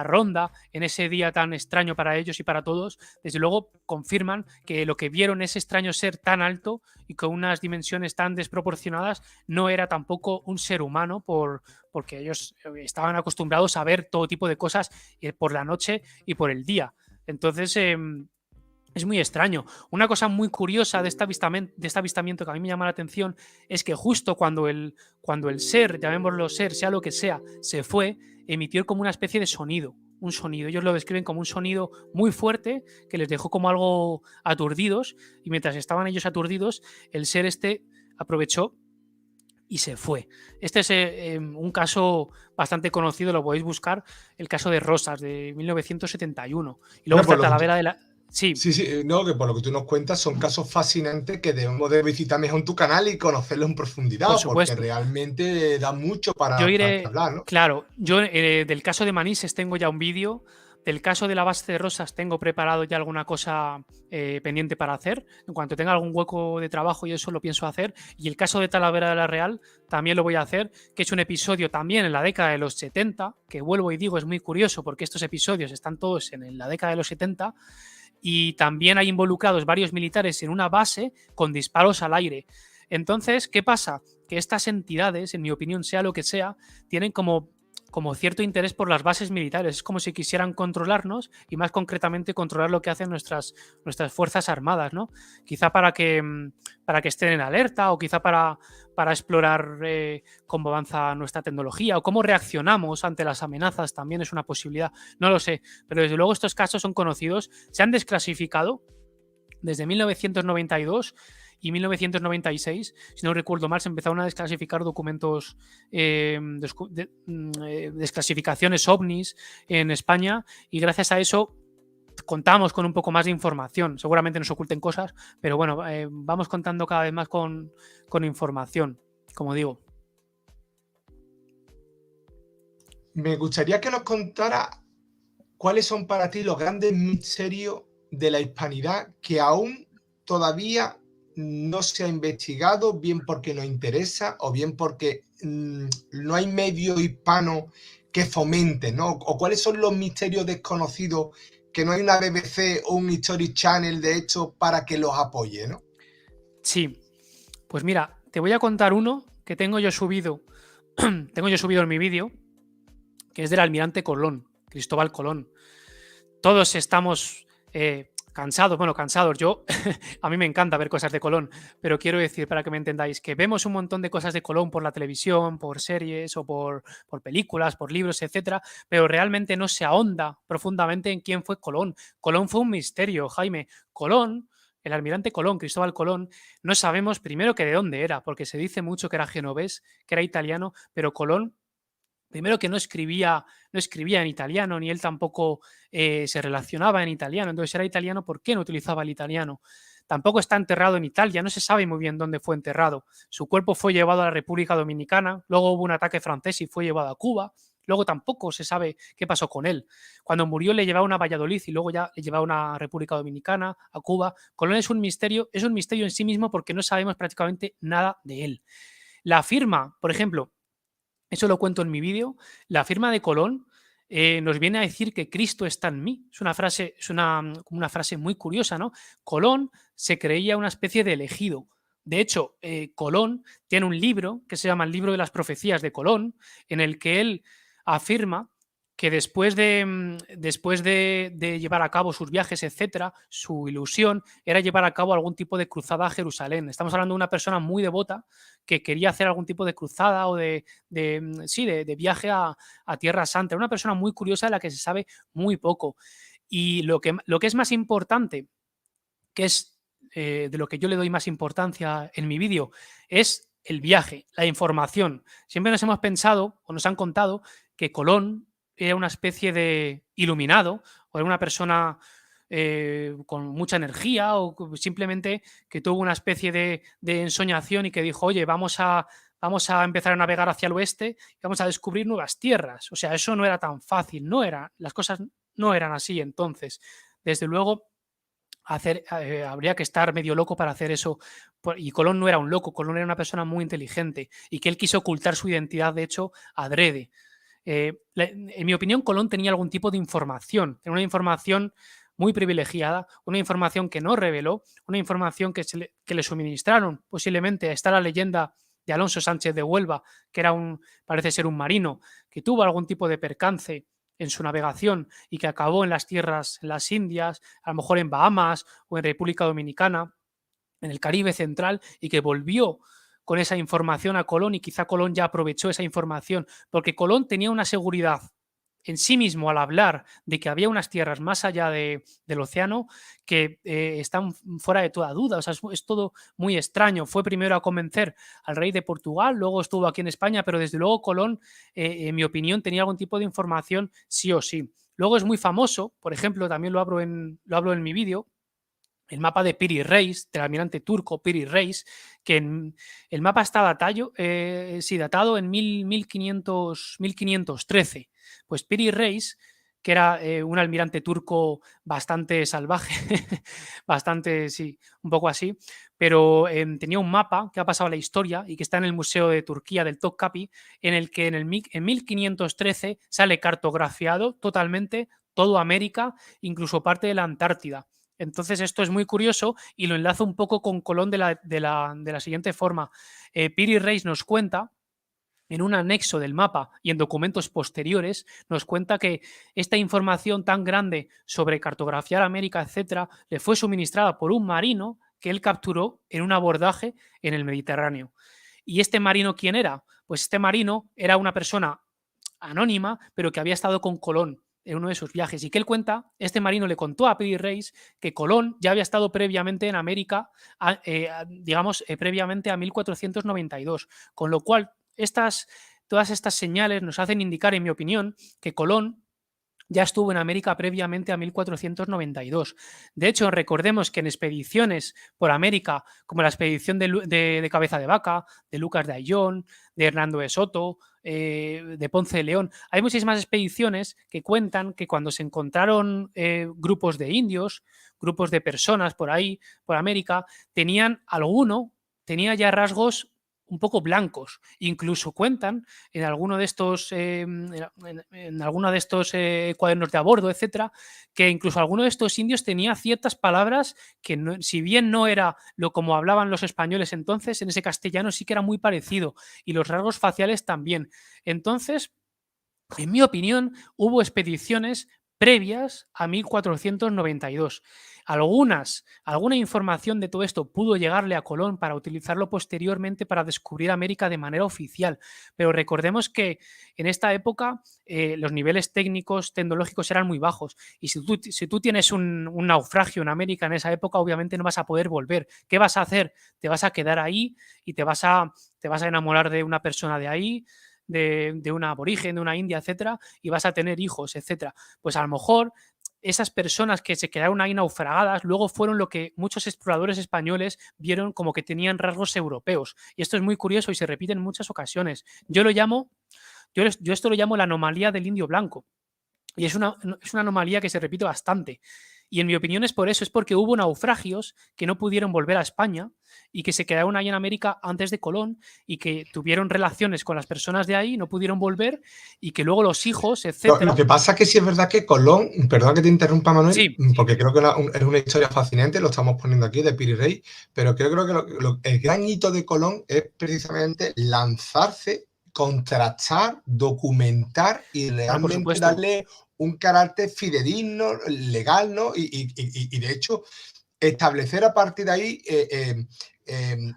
ronda, en ese día tan extraño para ellos y para todos, desde luego confirman que lo que vieron, ese extraño ser tan alto y con unas dimensiones tan desproporcionadas, no era tampoco un ser humano, porque ellos estaban acostumbrados a ver todo tipo de cosas por la noche y por el día. Entonces, es muy extraño. Una cosa muy curiosa de este avistamiento que a mí me llama la atención es que justo cuando el ser, llamémoslo ser, sea lo que sea, se fue, emitió como una especie de sonido. Un sonido. Ellos lo describen como un sonido muy fuerte que les dejó como algo aturdidos, y mientras estaban ellos aturdidos, el ser aprovechó y se fue. Este es un caso bastante conocido, lo podéis buscar, el caso de Rosas, de 1971. Y luego está Talavera de la... Sí, no, que por lo que tú nos cuentas son casos fascinantes que debemos de visitar mejor en tu canal y conocerlos en profundidad, por supuesto, porque realmente da mucho para hablar, ¿no? Claro, yo del caso de Manises tengo ya un vídeo, del caso de la base de Rosas tengo preparado ya alguna cosa pendiente para hacer, en cuanto tenga algún hueco de trabajo y eso lo pienso hacer, y el caso de Talavera de la Real también lo voy a hacer, que es un episodio también en la década de los 70, que vuelvo y digo, es muy curioso porque estos episodios están todos en la década de los 70, y también hay involucrados varios militares en una base con disparos al aire. Entonces, ¿qué pasa? Que estas entidades, en mi opinión, sea lo que sea, tienen como cierto interés por las bases militares. Es como si quisieran controlarnos y más concretamente controlar lo que hacen nuestras fuerzas armadas, ¿no? Quizá para que estén en alerta, o quizá para explorar cómo avanza nuestra tecnología o cómo reaccionamos ante las amenazas, también es una posibilidad. No lo sé, pero desde luego estos casos son conocidos, se han desclasificado desde 1992 y 1996, si no recuerdo mal, se empezaron a desclasificar documentos, desclasificaciones ovnis en España, y gracias a eso contamos con un poco más de información. Seguramente nos oculten cosas, pero bueno, vamos contando cada vez más con información, como digo. Me gustaría que nos contara cuáles son para ti los grandes misterios de la hispanidad que aún todavía no se ha investigado, bien porque nos interesa o bien porque no hay medio hispano que fomente, ¿no? O cuáles son los misterios desconocidos que no hay una BBC o un History Channel de hecho para que los apoye, ¿no? Sí, pues mira, te voy a contar uno que tengo yo subido en mi vídeo, que es del almirante Colón, Cristóbal Colón. Todos estamos cansados, yo, a mí me encanta ver cosas de Colón, pero quiero decir, para que me entendáis, que vemos un montón de cosas de Colón por la televisión, por series o por películas, por libros, etcétera, pero realmente no se ahonda profundamente en quién fue Colón. Colón fue un misterio, Jaime. Colón, el almirante Colón, Cristóbal Colón, no sabemos primero que de dónde era, porque se dice mucho que era genovés, que era italiano, pero Colón, primero que no escribía en italiano, ni él tampoco se relacionaba en italiano. Entonces era italiano, ¿por qué no utilizaba el italiano? Tampoco está enterrado en Italia, no se sabe muy bien dónde fue enterrado. Su cuerpo fue llevado a la República Dominicana, luego hubo un ataque francés y fue llevado a Cuba, luego tampoco se sabe qué pasó con él. Cuando murió le llevaron a Valladolid y luego ya le llevaron a República Dominicana, a Cuba. Colón es un misterio en sí mismo porque no sabemos prácticamente nada de él. La firma, por ejemplo, eso lo cuento en mi vídeo, la firma de Colón nos viene a decir que Cristo está en mí. Es una frase muy curiosa, ¿no? Colón se creía una especie de elegido. De hecho, Colón tiene un libro que se llama el Libro de las Profecías de Colón, en el que él afirma que después de llevar a cabo sus viajes, etcétera, su ilusión era llevar a cabo algún tipo de cruzada a Jerusalén. Estamos hablando de una persona muy devota que quería hacer algún tipo de cruzada o de viaje a Tierra Santa. Una persona muy curiosa de la que se sabe muy poco. Y lo que es más importante, que es de lo que yo le doy más importancia en mi vídeo, es el viaje, la información. Siempre nos hemos pensado o nos han contado que Colón era una especie de iluminado o era una persona con mucha energía o simplemente que tuvo una especie de ensoñación y que dijo, oye, vamos a empezar a navegar hacia el oeste y vamos a descubrir nuevas tierras. O sea, eso no era tan fácil, las cosas no eran así entonces. Desde luego, habría que estar medio loco para hacer eso. Y Colón no era un loco, Colón era una persona muy inteligente y que él quiso ocultar su identidad, de hecho, adrede. En mi opinión, Colón tenía algún tipo de información, una información muy privilegiada, una información que no reveló, una información que le suministraron. Posiblemente está la leyenda de Alonso Sánchez de Huelva, que parece ser un marino, que tuvo algún tipo de percance en su navegación y que acabó en las tierras, en las Indias, a lo mejor en Bahamas o en República Dominicana, en el Caribe central, y que volvió con esa información a Colón y quizá Colón ya aprovechó esa información, porque Colón tenía una seguridad en sí mismo al hablar de que había unas tierras más allá del océano que están fuera de toda duda. O sea, es todo muy extraño. Fue primero a convencer al rey de Portugal, luego estuvo aquí en España, pero desde luego Colón, en mi opinión, tenía algún tipo de información sí o sí. Luego es muy famoso, por ejemplo, también lo hablo en mi vídeo, el mapa de Piri Reis, del almirante turco Piri Reis, que el mapa está datado en 1513. Pues Piri Reis, que era un almirante turco bastante salvaje, bastante, sí, un poco así, pero tenía un mapa que ha pasado a la historia y que está en el Museo de Turquía del Topkapi, en el que en 1513 sale cartografiado totalmente todo América, incluso parte de la Antártida. Entonces esto es muy curioso y lo enlazo un poco con Colón de la siguiente forma. Piri Reis nos cuenta, en un anexo del mapa y en documentos posteriores, nos cuenta que esta información tan grande sobre cartografiar América, etcétera, le fue suministrada por un marino que él capturó en un abordaje en el Mediterráneo. ¿Y este marino quién era? Pues este marino era una persona anónima, pero que había estado con Colón en uno de sus viajes, y que él cuenta, este marino le contó a Piri Reis que Colón ya había estado previamente en América, digamos, previamente a 1492, con lo cual todas estas señales nos hacen indicar, en mi opinión, que Colón ya estuvo en América previamente a 1492. De hecho, recordemos que en expediciones por América, como la expedición de Cabeza de Vaca, de Lucas de Ayllón, de Hernando de Soto, de Ponce de León, hay muchísimas expediciones que cuentan que cuando se encontraron grupos de indios, grupos de personas por ahí, por América, tenía ya rasgos un poco blancos. Incluso cuentan en alguno de estos, en alguno de estos cuadernos de a bordo, etcétera, que incluso alguno de estos indios tenía ciertas palabras que, no, si bien no era lo como hablaban los españoles entonces, en ese castellano sí que era muy parecido, y los rasgos faciales también. Entonces, en mi opinión, hubo expediciones previas a 1492. Alguna información de todo esto pudo llegarle a Colón para utilizarlo posteriormente para descubrir América de manera oficial, pero recordemos que en esta época los niveles técnicos, tecnológicos eran muy bajos, y si tú tienes un naufragio en América en esa época, obviamente no vas a poder volver. ¿Qué vas a hacer? Te vas a quedar ahí y te vas a enamorar de una persona de ahí, de un aborigen, de una india, etcétera, y vas a tener hijos, etcétera. Pues a lo mejor esas personas que se quedaron ahí naufragadas luego fueron lo que muchos exploradores españoles vieron como que tenían rasgos europeos. Y esto es muy curioso y se repite en muchas ocasiones. Yo esto lo llamo la anomalía del indio blanco. Y es una anomalía que se repite bastante. Y en mi opinión es por eso, es porque hubo naufragios que no pudieron volver a España y que se quedaron ahí en América antes de Colón, y que tuvieron relaciones con las personas de ahí, no pudieron volver, y que luego los hijos, etcétera. Lo que pasa es que sí es verdad que Colón, perdón que te interrumpa, Manuel, Sí, porque creo que es una historia fascinante, lo estamos poniendo aquí de Piri Rey, pero creo que el gran hito de Colón es precisamente lanzarse, contrastar, documentar y realmente darle un carácter fidedigno, legal, ¿no? Y de hecho, establecer a partir de ahí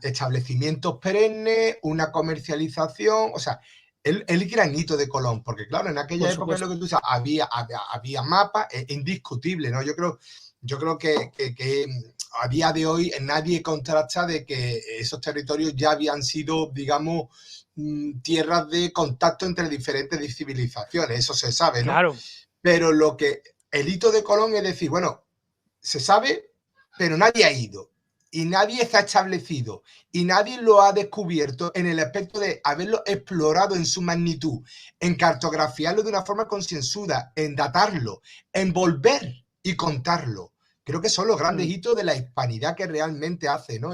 establecimientos perennes, una comercialización, o sea, el granito de Colón, porque claro, en aquella época es lo que tú dices, había mapas, es indiscutible, ¿no? Yo creo que a día de hoy nadie contrasta de que esos territorios ya habían sido, digamos, tierras de contacto entre diferentes civilizaciones, eso se sabe, ¿no? Claro. Pero el hito de Colón es decir, bueno, se sabe, pero nadie ha ido y nadie está establecido y nadie lo ha descubierto en el aspecto de haberlo explorado en su magnitud, en cartografiarlo de una forma concienzuda, en datarlo, en volver y contarlo. Creo que son los grandes hitos de la hispanidad que realmente hace, ¿no?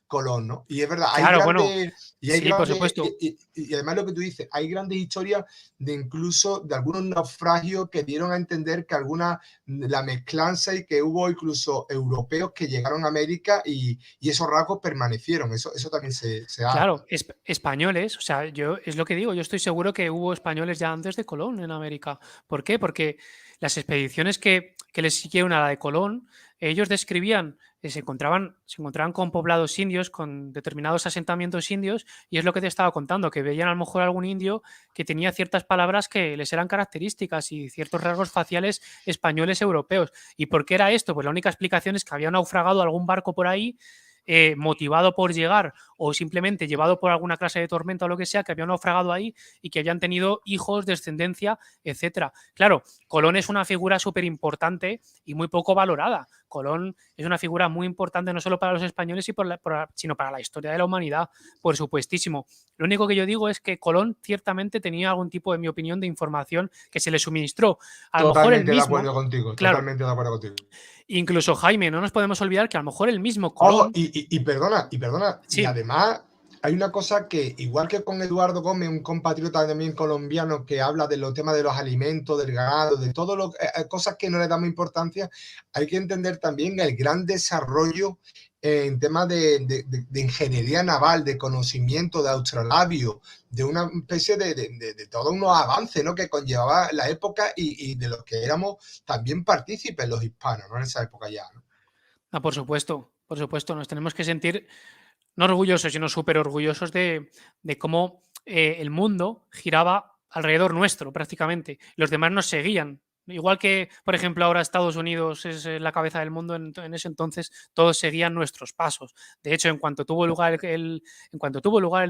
Colón, ¿no? Y es verdad, claro, hay grandes, sí, por supuesto. y además lo que tú dices, hay grandes historias de incluso de algunos naufragios que dieron a entender que la mezclanza y que hubo incluso europeos que llegaron a América y esos rasgos permanecieron, eso también se ha... Claro, españoles, o sea, es lo que digo, yo estoy seguro que hubo españoles ya antes de Colón en América. ¿Por qué? Porque las expediciones que les siguieron a la de Colón, ellos describían, se encontraban con poblados indios, con determinados asentamientos indios, y es lo que te estaba contando, que veían a lo mejor algún indio que tenía ciertas palabras que les eran características y ciertos rasgos faciales españoles europeos. ¿Y por qué era esto? Pues la única explicación es que había naufragado algún barco por ahí, motivado por llegar o simplemente llevado por alguna clase de tormenta o lo que sea, que habían naufragado ahí y que habían tenido hijos, descendencia, etcétera. Claro, Colón es una figura súper importante y muy poco valorada. Colón es una figura muy importante no solo para los españoles, sino para la historia de la humanidad, por supuestísimo. Lo único que yo digo es que Colón ciertamente tenía algún tipo, en mi opinión, de información que se le suministró. A lo mejor él mismo, de acuerdo contigo, claro, totalmente de acuerdo contigo. Incluso Jaime, no nos podemos olvidar que a lo mejor el mismo Colón... Y perdona, sí. y además hay una cosa que, igual que con Eduardo Gómez, un compatriota también colombiano que habla de los temas de los alimentos, del ganado, de todo cosas que no le damos importancia, hay que entender también el gran desarrollo en temas de ingeniería naval, de conocimiento, de australabio, de una especie de todos unos avances, ¿no?, que conllevaba la época y de los que éramos también partícipes los hispanos, ¿no?, en esa época ya, ¿no? Ah, por supuesto, nos tenemos que sentir no orgullosos, sino súper orgullosos de cómo el mundo giraba alrededor nuestro prácticamente. Los demás nos seguían, Igual que, por ejemplo, ahora Estados Unidos es la cabeza del mundo, en ese entonces todos seguían nuestros pasos. De hecho, en cuanto tuvo lugar el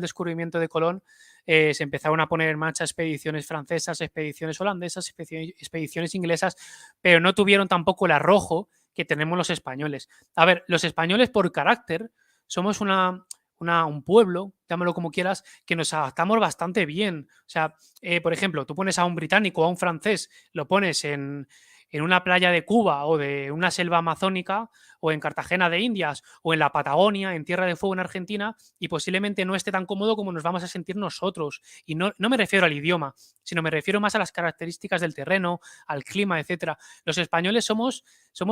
descubrimiento de Colón, se empezaron a poner en marcha expediciones francesas, expediciones holandesas, expediciones inglesas, pero no tuvieron tampoco el arrojo que tenemos los españoles. A ver, los españoles por carácter somos un pueblo, llámalo como quieras, que nos adaptamos bastante bien. O sea, por ejemplo, tú pones a un británico o a un francés, lo pones en una playa de Cuba o de una selva amazónica o en Cartagena de Indias o en la Patagonia, en Tierra de Fuego en Argentina, y posiblemente no esté tan cómodo como nos vamos a sentir nosotros. Y no me refiero al idioma, sino me refiero más a las características del terreno, al clima, etcétera. Los españoles somos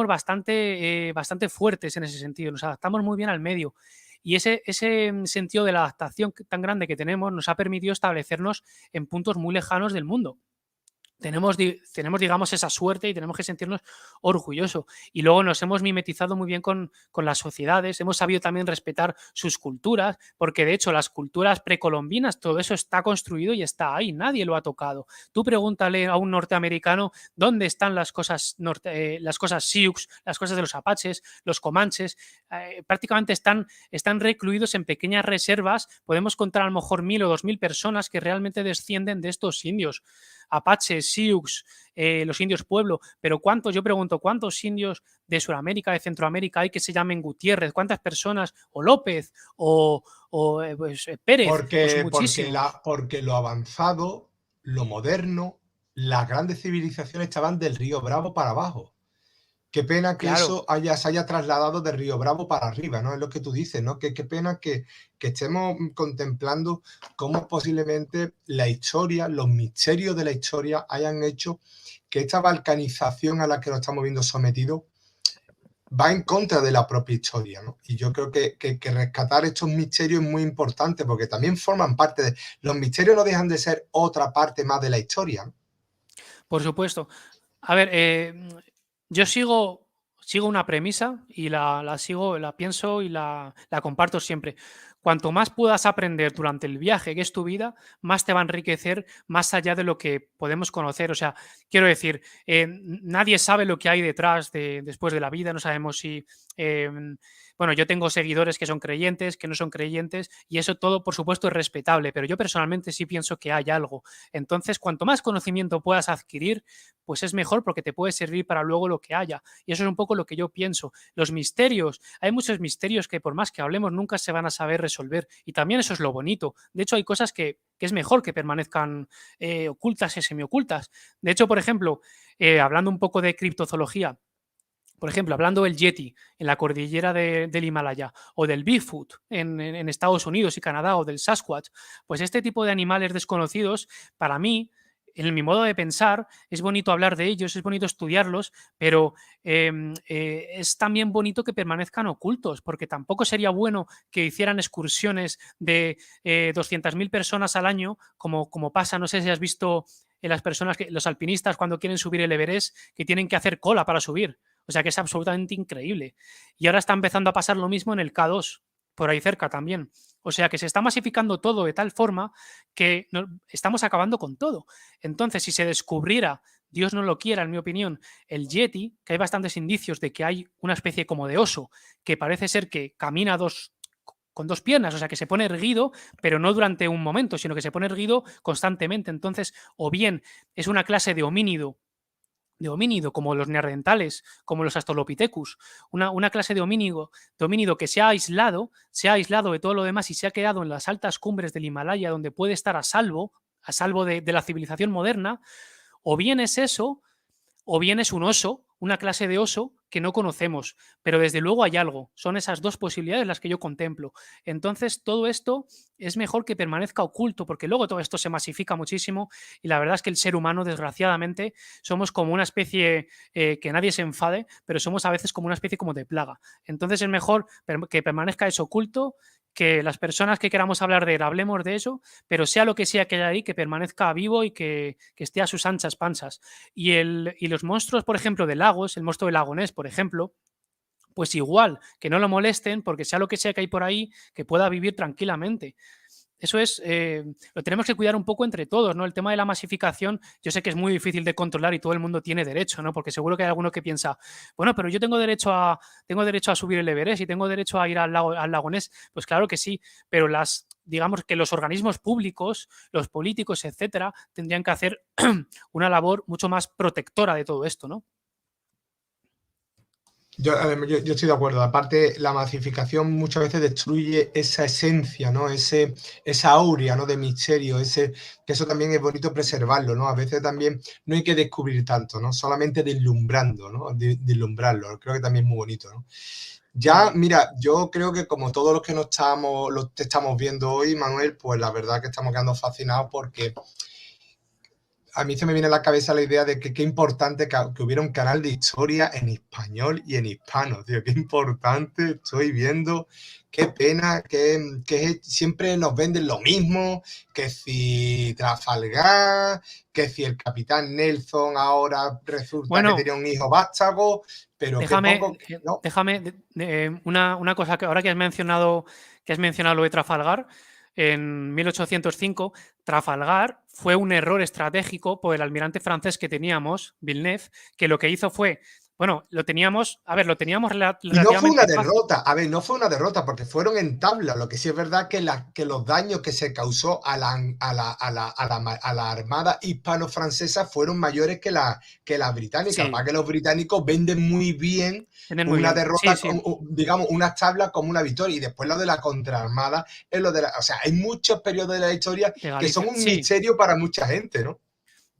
bastante fuertes en ese sentido, nos adaptamos muy bien al medio. Y ese sentido de la adaptación tan grande que tenemos nos ha permitido establecernos en puntos muy lejanos del mundo. Tenemos, digamos, esa suerte y tenemos que sentirnos orgullosos. Y luego nos hemos mimetizado muy bien con las sociedades, hemos sabido también respetar sus culturas, porque de hecho las culturas precolombinas, todo eso está construido y está ahí, nadie lo ha tocado. Tú pregúntale a un norteamericano dónde están las cosas Sioux, las cosas de los apaches, los comanches, prácticamente están recluidos en pequeñas reservas, podemos contar a lo mejor 1000 o 2000 personas que realmente descienden de estos indios. Apaches, Sioux, los indios pueblo, pero ¿cuántos? Yo pregunto, ¿cuántos indios de Sudamérica, de Centroamérica hay que se llamen Gutiérrez? ¿Cuántas personas? O López, pues, Pérez, pues muchísimos. Porque lo avanzado, lo moderno, las grandes civilizaciones estaban del río Bravo para abajo. Qué pena que Claro, eso se haya trasladado de Río Bravo para arriba, ¿no? Es lo que tú dices, ¿no? Qué pena que estemos contemplando cómo posiblemente la historia, los misterios de la historia hayan hecho que esta balcanización a la que nos estamos viendo sometidos va en contra de la propia historia, ¿no? Y yo creo que rescatar estos misterios es muy importante porque también forman parte de... Los misterios no dejan de ser otra parte más de la historia, ¿no? por supuesto. A ver, yo sigo una premisa y la sigo, la pienso y la comparto siempre. Cuanto más puedas aprender durante el viaje, que es tu vida, más te va a enriquecer más allá de lo que podemos conocer. O sea, quiero decir, nadie sabe lo que hay detrás después de la vida, no sabemos si... bueno, yo tengo seguidores que son creyentes, que no son creyentes, y eso todo, por supuesto, es respetable, pero yo personalmente sí pienso que hay algo. Entonces, cuanto más conocimiento puedas adquirir, pues es mejor porque te puede servir para luego lo que haya. Y eso es un poco lo que yo pienso. Los misterios, hay muchos misterios que por más que hablemos nunca se van a saber resolver. Y también eso es lo bonito. De hecho, hay cosas que es mejor que permanezcan ocultas y semiocultas. De hecho, por ejemplo, hablando un poco de criptozoología, por ejemplo, hablando del Yeti en la cordillera del Himalaya o del Bigfoot en Estados Unidos y Canadá o del Sasquatch, pues este tipo de animales desconocidos, para mí, en mi modo de pensar, es bonito hablar de ellos, es bonito estudiarlos, pero es también bonito que permanezcan ocultos, porque tampoco sería bueno que hicieran excursiones de 200.000 personas al año, como pasa, no sé si has visto en las personas, los alpinistas cuando quieren subir el Everest, que tienen que hacer cola para subir. O sea que es absolutamente increíble. Y ahora está empezando a pasar lo mismo en el K2, por ahí cerca también. O sea que se está masificando todo de tal forma que estamos acabando con todo. Entonces, si se descubriera, Dios no lo quiera, en mi opinión, el Yeti, que hay bastantes indicios de que hay una especie como de oso que parece ser que camina con dos piernas, o sea, que se pone erguido, pero no durante un momento, sino que se pone erguido constantemente. Entonces, o bien es una clase de homínido, como los neandertales, como los Australopithecus, una clase de homínido que se ha aislado de todo lo demás y se ha quedado en las altas cumbres del Himalaya, donde puede estar a salvo de la civilización moderna, o bien es eso, o bien es un oso, una clase de oso que no conocemos, pero desde luego hay algo. Son esas dos posibilidades las que yo contemplo. Entonces, todo esto es mejor que permanezca oculto, porque luego todo esto se masifica muchísimo y la verdad es que el ser humano, desgraciadamente, somos como una especie que nadie se enfade, pero somos a veces como una especie como de plaga. Entonces es mejor que permanezca eso oculto, que las personas que queramos hablar de él hablemos de eso, pero sea lo que sea que haya ahí, que permanezca vivo y que esté a sus anchas panzas. Y los monstruos, por ejemplo, de lagos, el monstruo del lago Ness, por ejemplo, pues igual, que no lo molesten, porque sea lo que sea que hay por ahí, que pueda vivir tranquilamente. eso es, lo tenemos que cuidar un poco entre todos, ¿no? El tema de la masificación, yo sé que es muy difícil de controlar y todo el mundo tiene derecho, ¿no? Porque seguro que hay alguno que piensa, bueno, pero yo tengo derecho a subir el Everest y tengo derecho a ir al lago Ness. Pues claro que sí, pero digamos que los organismos públicos, los políticos, etcétera, tendrían que hacer una labor mucho más protectora de todo esto, ¿no? Yo estoy de acuerdo. Aparte, la masificación muchas veces destruye esa esencia, ¿no? Esa aurea, ¿no? De misterio, que eso también es bonito preservarlo, ¿no? A veces también no hay que descubrir tanto, ¿no? Solamente deslumbrando, ¿no? Deslumbrarlo. Creo que también es muy bonito, ¿no? Ya, Mm. mira, yo creo que como todos los que te estamos viendo hoy, Manuel, pues la verdad que estamos quedando fascinados porque a mí se me viene a la cabeza la idea de que qué importante que hubiera un canal de historia en español y en hispano, tío, qué importante estoy viendo, qué pena, que siempre nos venden lo mismo, que si Trafalgar, que si el capitán Nelson ahora resulta que Bueno, tenía un hijo vástago, pero qué déjame, poco, ¿no? déjame una cosa que ahora que has mencionado lo de Trafalgar, en 1805, Trafalgar fue un error estratégico por el almirante francés que teníamos, Villeneuve, que lo que hizo fue, bueno, lo teníamos Y no fue una relativamente fácil. derrota, a ver, no fue una derrota porque fueron en tabla. Lo que sí es verdad que los daños que se causó a la Armada hispano-francesa fueron mayores que la británica. Para Sí, que los británicos venden muy bien entienden muy una bien. Sí, derrota, sí, digamos, unas tablas como una victoria. Y después lo de la contraarmada es lo de o sea, hay muchos periodos de la historia de que son Galicia. un Sí, misterio para mucha gente, ¿no?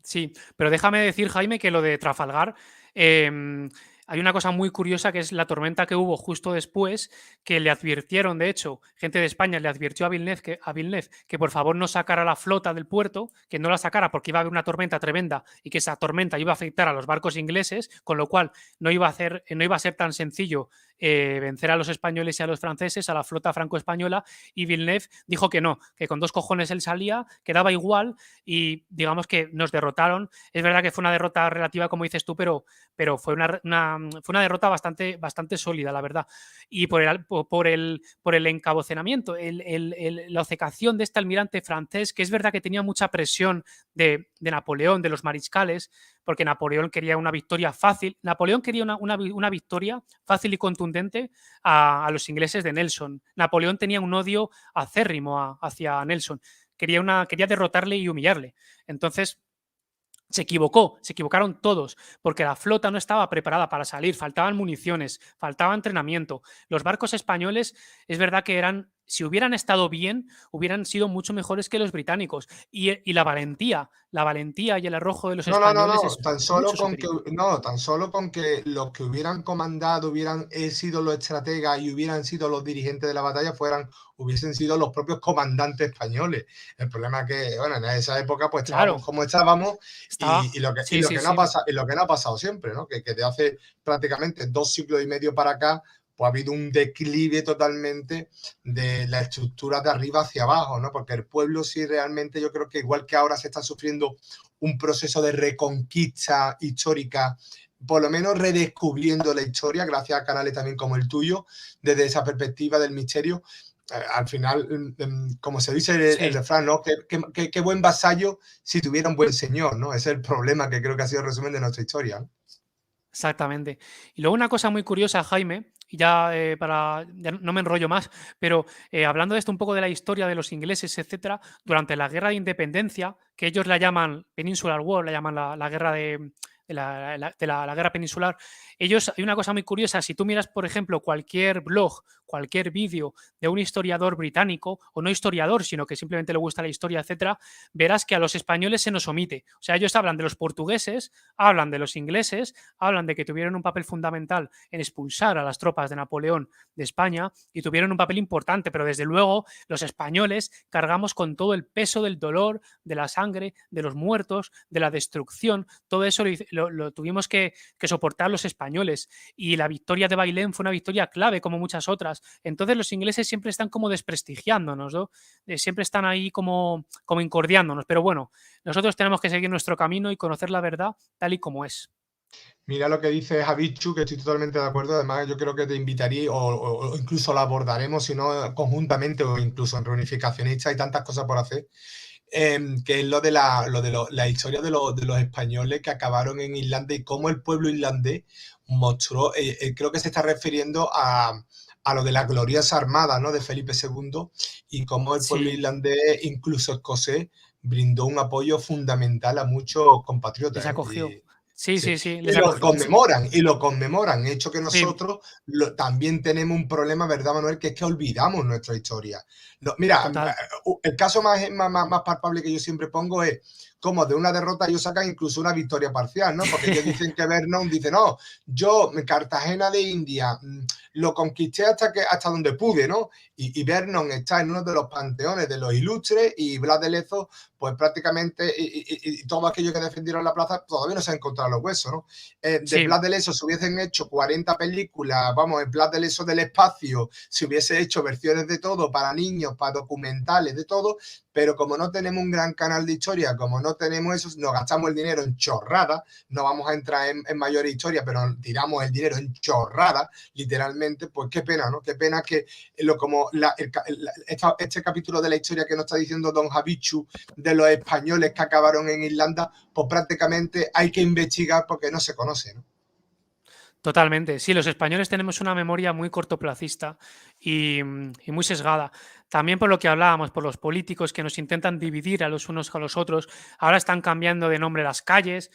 sí, pero déjame decir, Jaime, que lo de Trafalgar, em, hay una cosa muy curiosa que es la tormenta que hubo justo después, que le advirtieron, de hecho, gente de España le advirtió a Villeneuve que por favor no sacara la flota del puerto, que no la sacara porque iba a haber una tormenta tremenda y que esa tormenta iba a afectar a los barcos ingleses, con lo cual no iba a ser tan sencillo vencer a los españoles y a los franceses, a la flota franco-española, y Villeneuve dijo que no, que con dos cojones él salía, que daba igual y digamos que nos derrotaron. Es verdad que fue una derrota relativa, como dices tú, pero fue una derrota bastante, bastante sólida, la verdad. Y por el encabocenamiento, la obcecación de este almirante francés, que es verdad que tenía mucha presión de Napoleón, de los mariscales, porque Napoleón quería una victoria fácil. Napoleón quería una victoria fácil y contundente a los ingleses de Nelson. Napoleón tenía un odio acérrimo hacia Nelson. Quería derrotarle y humillarle. Entonces, se equivocaron todos, porque la flota no estaba preparada para salir, faltaban municiones, faltaba entrenamiento. Los barcos españoles, es verdad que si hubieran estado bien, hubieran sido mucho mejores que los británicos. Y la valentía y el arrojo de los No, no, no, españoles no. es mucho superior. Tan solo con que los que hubieran comandado hubieran sido los estrategas y hubieran sido los dirigentes de la batalla, hubiesen sido los propios comandantes españoles. El problema es que, bueno, en esa época pues estábamos Claro, como estábamos estaba. y Sí, lo sí, que no ha sí. pasado, y lo que no ha pasado siempre, ¿no? Que de hace prácticamente 2 siglos y medio para acá, pues ha habido un declive totalmente de la estructura de arriba hacia abajo, ¿no? Porque el pueblo sí realmente yo creo que igual que ahora se está sufriendo un proceso de reconquista histórica, por lo menos redescubriendo la historia, gracias a canales también como el tuyo, desde esa perspectiva del misterio. Al final, como se dice el Sí. refrán, ¿no? Qué buen vasallo si tuviera un buen señor, ¿no? Ese es el problema que creo que ha sido el resumen de nuestra historia, ¿no? Exactamente. Y luego una cosa muy curiosa, Jaime, y ya no me enrollo más, pero hablando de esto un poco de la historia de los ingleses, etcétera, durante la guerra de independencia, que ellos la llaman Peninsular War, la llaman la guerra de la guerra peninsular, hay una cosa muy curiosa, si tú miras, por ejemplo, cualquier blog, cualquier vídeo de un historiador británico, o no historiador, sino que simplemente le gusta la historia, etcétera, verás que a los españoles se nos omite. O sea, ellos hablan de los portugueses, hablan de los ingleses, hablan de que tuvieron un papel fundamental en expulsar a las tropas de Napoleón de España y tuvieron un papel importante, pero desde luego los españoles cargamos con todo el peso del dolor, de la sangre, de los muertos, de la destrucción, todo eso lo tuvimos que soportar los españoles, y la victoria de Bailén fue una victoria clave como muchas otras. Entonces los ingleses siempre están como desprestigiándonos, ¿no? Siempre están ahí como incordiándonos, pero bueno, nosotros tenemos que seguir nuestro camino y conocer la verdad tal y como es. Mira lo que dice Javichu, que estoy totalmente de acuerdo. Además, yo creo que te invitaría, o incluso la abordaremos, si no conjuntamente o incluso en reunificacionistas, hay tantas cosas por hacer. Que es la historia de los españoles que acabaron en Irlanda y cómo el pueblo irlandés mostró, creo que se está refiriendo a lo de la gloriosa armada, ¿no?, de Felipe II, y cómo el pueblo Sí, irlandés, incluso escocés, brindó un apoyo fundamental a muchos les compatriotas, acogió. ¿eh? Sí, Sí, sí, sí, les acogió. y lo conmemoran, hecho que Sí, nosotros también tenemos un problema, ¿verdad, Manuel? Que es que olvidamos nuestra historia. No, mira, total. el caso más palpable que yo siempre pongo es cómo de una derrota ellos sacan incluso una victoria parcial, ¿no? Porque ellos dicen que Vernon dice, no, yo, Cartagena de India, lo conquisté hasta donde pude, ¿no? Y Vernon está en uno de los panteones de los ilustres y Blas de Lezo, pues prácticamente, y todo aquello que defendieron la plaza, todavía no se han encontrado los huesos, ¿no? De Sí, Blas de Lezo se hubiesen hecho 40 películas, vamos, el Blas de Lezo del espacio, se hubiese hecho versiones de todo para niños, para documentales, de todo, pero como no tenemos un gran canal de historia, como no tenemos eso, nos gastamos el dinero en chorradas, no vamos a entrar en mayor historia, pero tiramos el dinero en chorradas, literalmente, pues qué pena, ¿no? Qué pena que este capítulo de la historia que nos está diciendo don Javichu de los españoles que acabaron en Irlanda, pues prácticamente hay que investigar porque no se conoce, ¿no? totalmente. Sí, los españoles tenemos una memoria muy cortoplacista y muy sesgada. También por lo que hablábamos, por los políticos que nos intentan dividir a los unos con los otros. Ahora están cambiando de nombre las calles.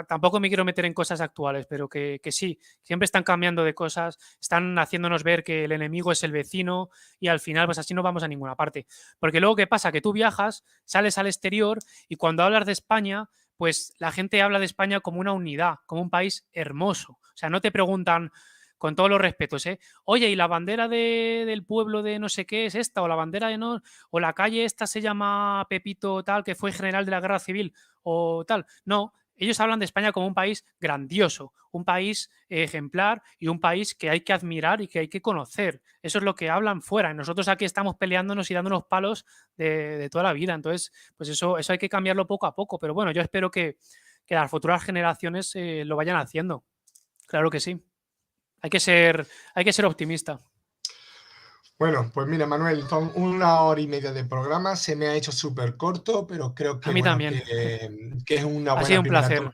Tampoco me quiero meter en cosas actuales, pero que sí, siempre están cambiando de cosas, están haciéndonos ver que el enemigo es el vecino y al final pues así no vamos a ninguna parte. Porque luego, ¿qué pasa? Que tú viajas, sales al exterior y cuando hablas de España pues la gente habla de España como una unidad, como un país hermoso. O sea, no te preguntan, con todos los respetos, ¿eh? Oye, ¿y la bandera del pueblo de no sé qué es esta? O la bandera de no, o la calle esta se llama Pepito tal, que fue general de la guerra civil, o tal. No, ellos hablan de España como un país grandioso, un país ejemplar y un país que hay que admirar y que hay que conocer. Eso es lo que hablan fuera. Y nosotros aquí estamos peleándonos y dándonos palos de toda la vida. Entonces, pues eso hay que cambiarlo poco a poco. Pero bueno, yo espero que las futuras generaciones lo vayan haciendo. Claro que sí. Hay que ser optimista. Bueno, pues mira, Manuel, son 1 hora y media de programa, se me ha hecho súper corto, pero creo A que mí bueno, también. que es Ha sido un placer.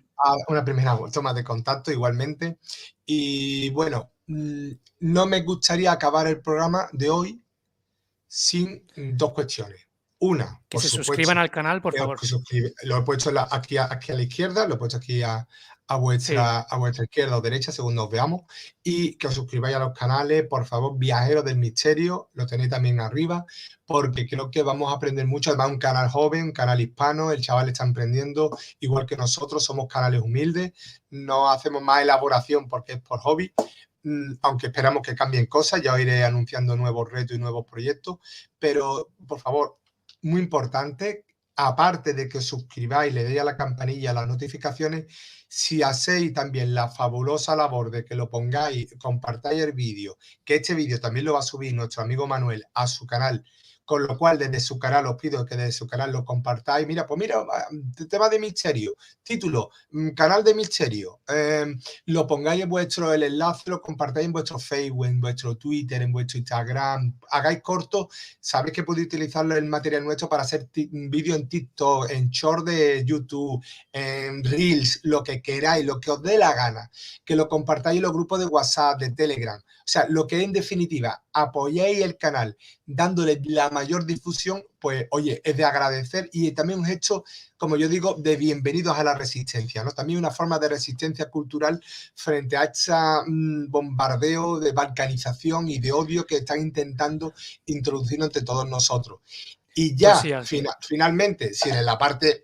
una primera toma de contacto igualmente. Y bueno, no me gustaría acabar el programa de hoy sin dos cuestiones. Una, Que por se suscriban supuesto, al canal, por favor. lo he puesto aquí a la izquierda, lo he puesto aquí Sí, a vuestra izquierda o derecha, según nos veamos, y que os suscribáis a los canales, por favor, Viajeros del Misterio, lo tenéis también arriba, porque creo que vamos a aprender mucho. Además, un canal joven, un canal hispano, el chaval está emprendiendo, igual que nosotros, somos canales humildes, no hacemos más elaboración porque es por hobby, aunque esperamos que cambien cosas, ya os iré anunciando nuevos retos y nuevos proyectos, pero por favor, muy importante, aparte de que os suscribáis, le deis a la campanilla, las notificaciones, si hacéis también la fabulosa labor de que lo pongáis, compartáis el vídeo, que este vídeo también lo va a subir nuestro amigo Manuel a su canal, con lo cual desde su canal os pido que desde su canal lo compartáis. Mira, pues mira, tema de misterio, título, canal de misterio, lo pongáis en vuestro, el enlace lo compartáis en vuestro Facebook, en vuestro Twitter, en vuestro Instagram, hagáis corto. Sabéis que podéis utilizarlo el material nuestro para hacer vídeos en TikTok, en short de YouTube, en Reels, lo que queráis, lo que os dé la gana. Que lo compartáis en los grupos de WhatsApp, de Telegram. O sea, lo que en definitiva, apoyéis el canal dándole la mayor difusión, pues oye, es de agradecer y también un gesto, como yo digo, de bienvenidos a la resistencia, ¿no? También una forma de resistencia cultural frente a ese bombardeo de balcanización y de odio que están intentando introducirlo entre todos nosotros. Y pues ya, sí, así es. finalmente, si en la parte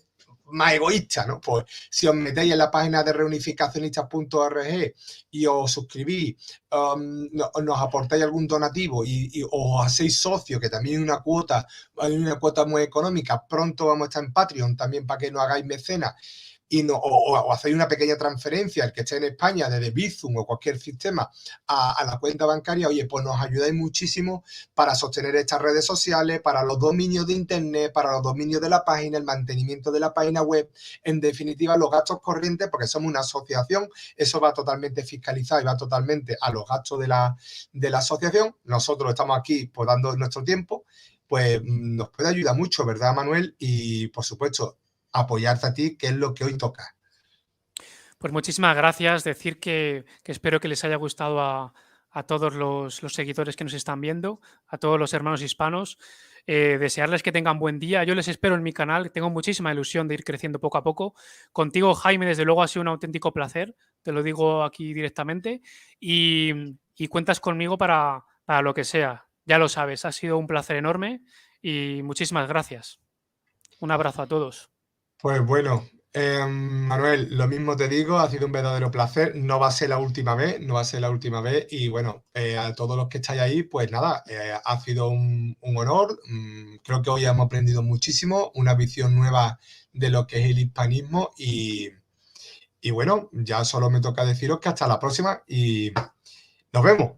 más egoísta, ¿no? Pues si os metéis en la página de reunificacionistas.org y os suscribís, nos aportáis algún donativo y os hacéis socio, que también hay una cuota muy económica, pronto vamos a estar en Patreon también para que nos hagáis mecenas, y no, o hacéis una pequeña transferencia, el que esté en España, desde Bizum o cualquier sistema, a la cuenta bancaria, oye, pues nos ayudáis muchísimo para sostener estas redes sociales, para los dominios de Internet, para los dominios de la página, el mantenimiento de la página web, en definitiva, los gastos corrientes, porque somos una asociación, eso va totalmente fiscalizado y va totalmente a los gastos de la asociación. Nosotros estamos aquí pues dando nuestro tiempo, pues nos puede ayudar mucho, ¿verdad, Manuel? Y, por supuesto, apoyarte a ti, que es lo que hoy toca. Pues muchísimas gracias. Decir que espero que les haya gustado a todos los seguidores que nos están viendo, a todos los hermanos hispanos. Desearles que tengan buen día. Yo les espero en mi canal. Tengo muchísima ilusión de ir creciendo poco a poco. Contigo, Jaime, desde luego ha sido un auténtico placer. Te lo digo aquí directamente. Y cuentas conmigo para lo que sea. Ya lo sabes, ha sido un placer enorme y muchísimas gracias. Un abrazo a todos. Pues bueno, Manuel, lo mismo te digo, ha sido un verdadero placer, no va a ser la última vez, no va a ser la última vez y bueno, a todos los que estáis ahí, pues nada, ha sido un honor, creo que hoy hemos aprendido muchísimo, una visión nueva de lo que es el hispanismo y bueno, ya solo me toca deciros que hasta la próxima y nos vemos.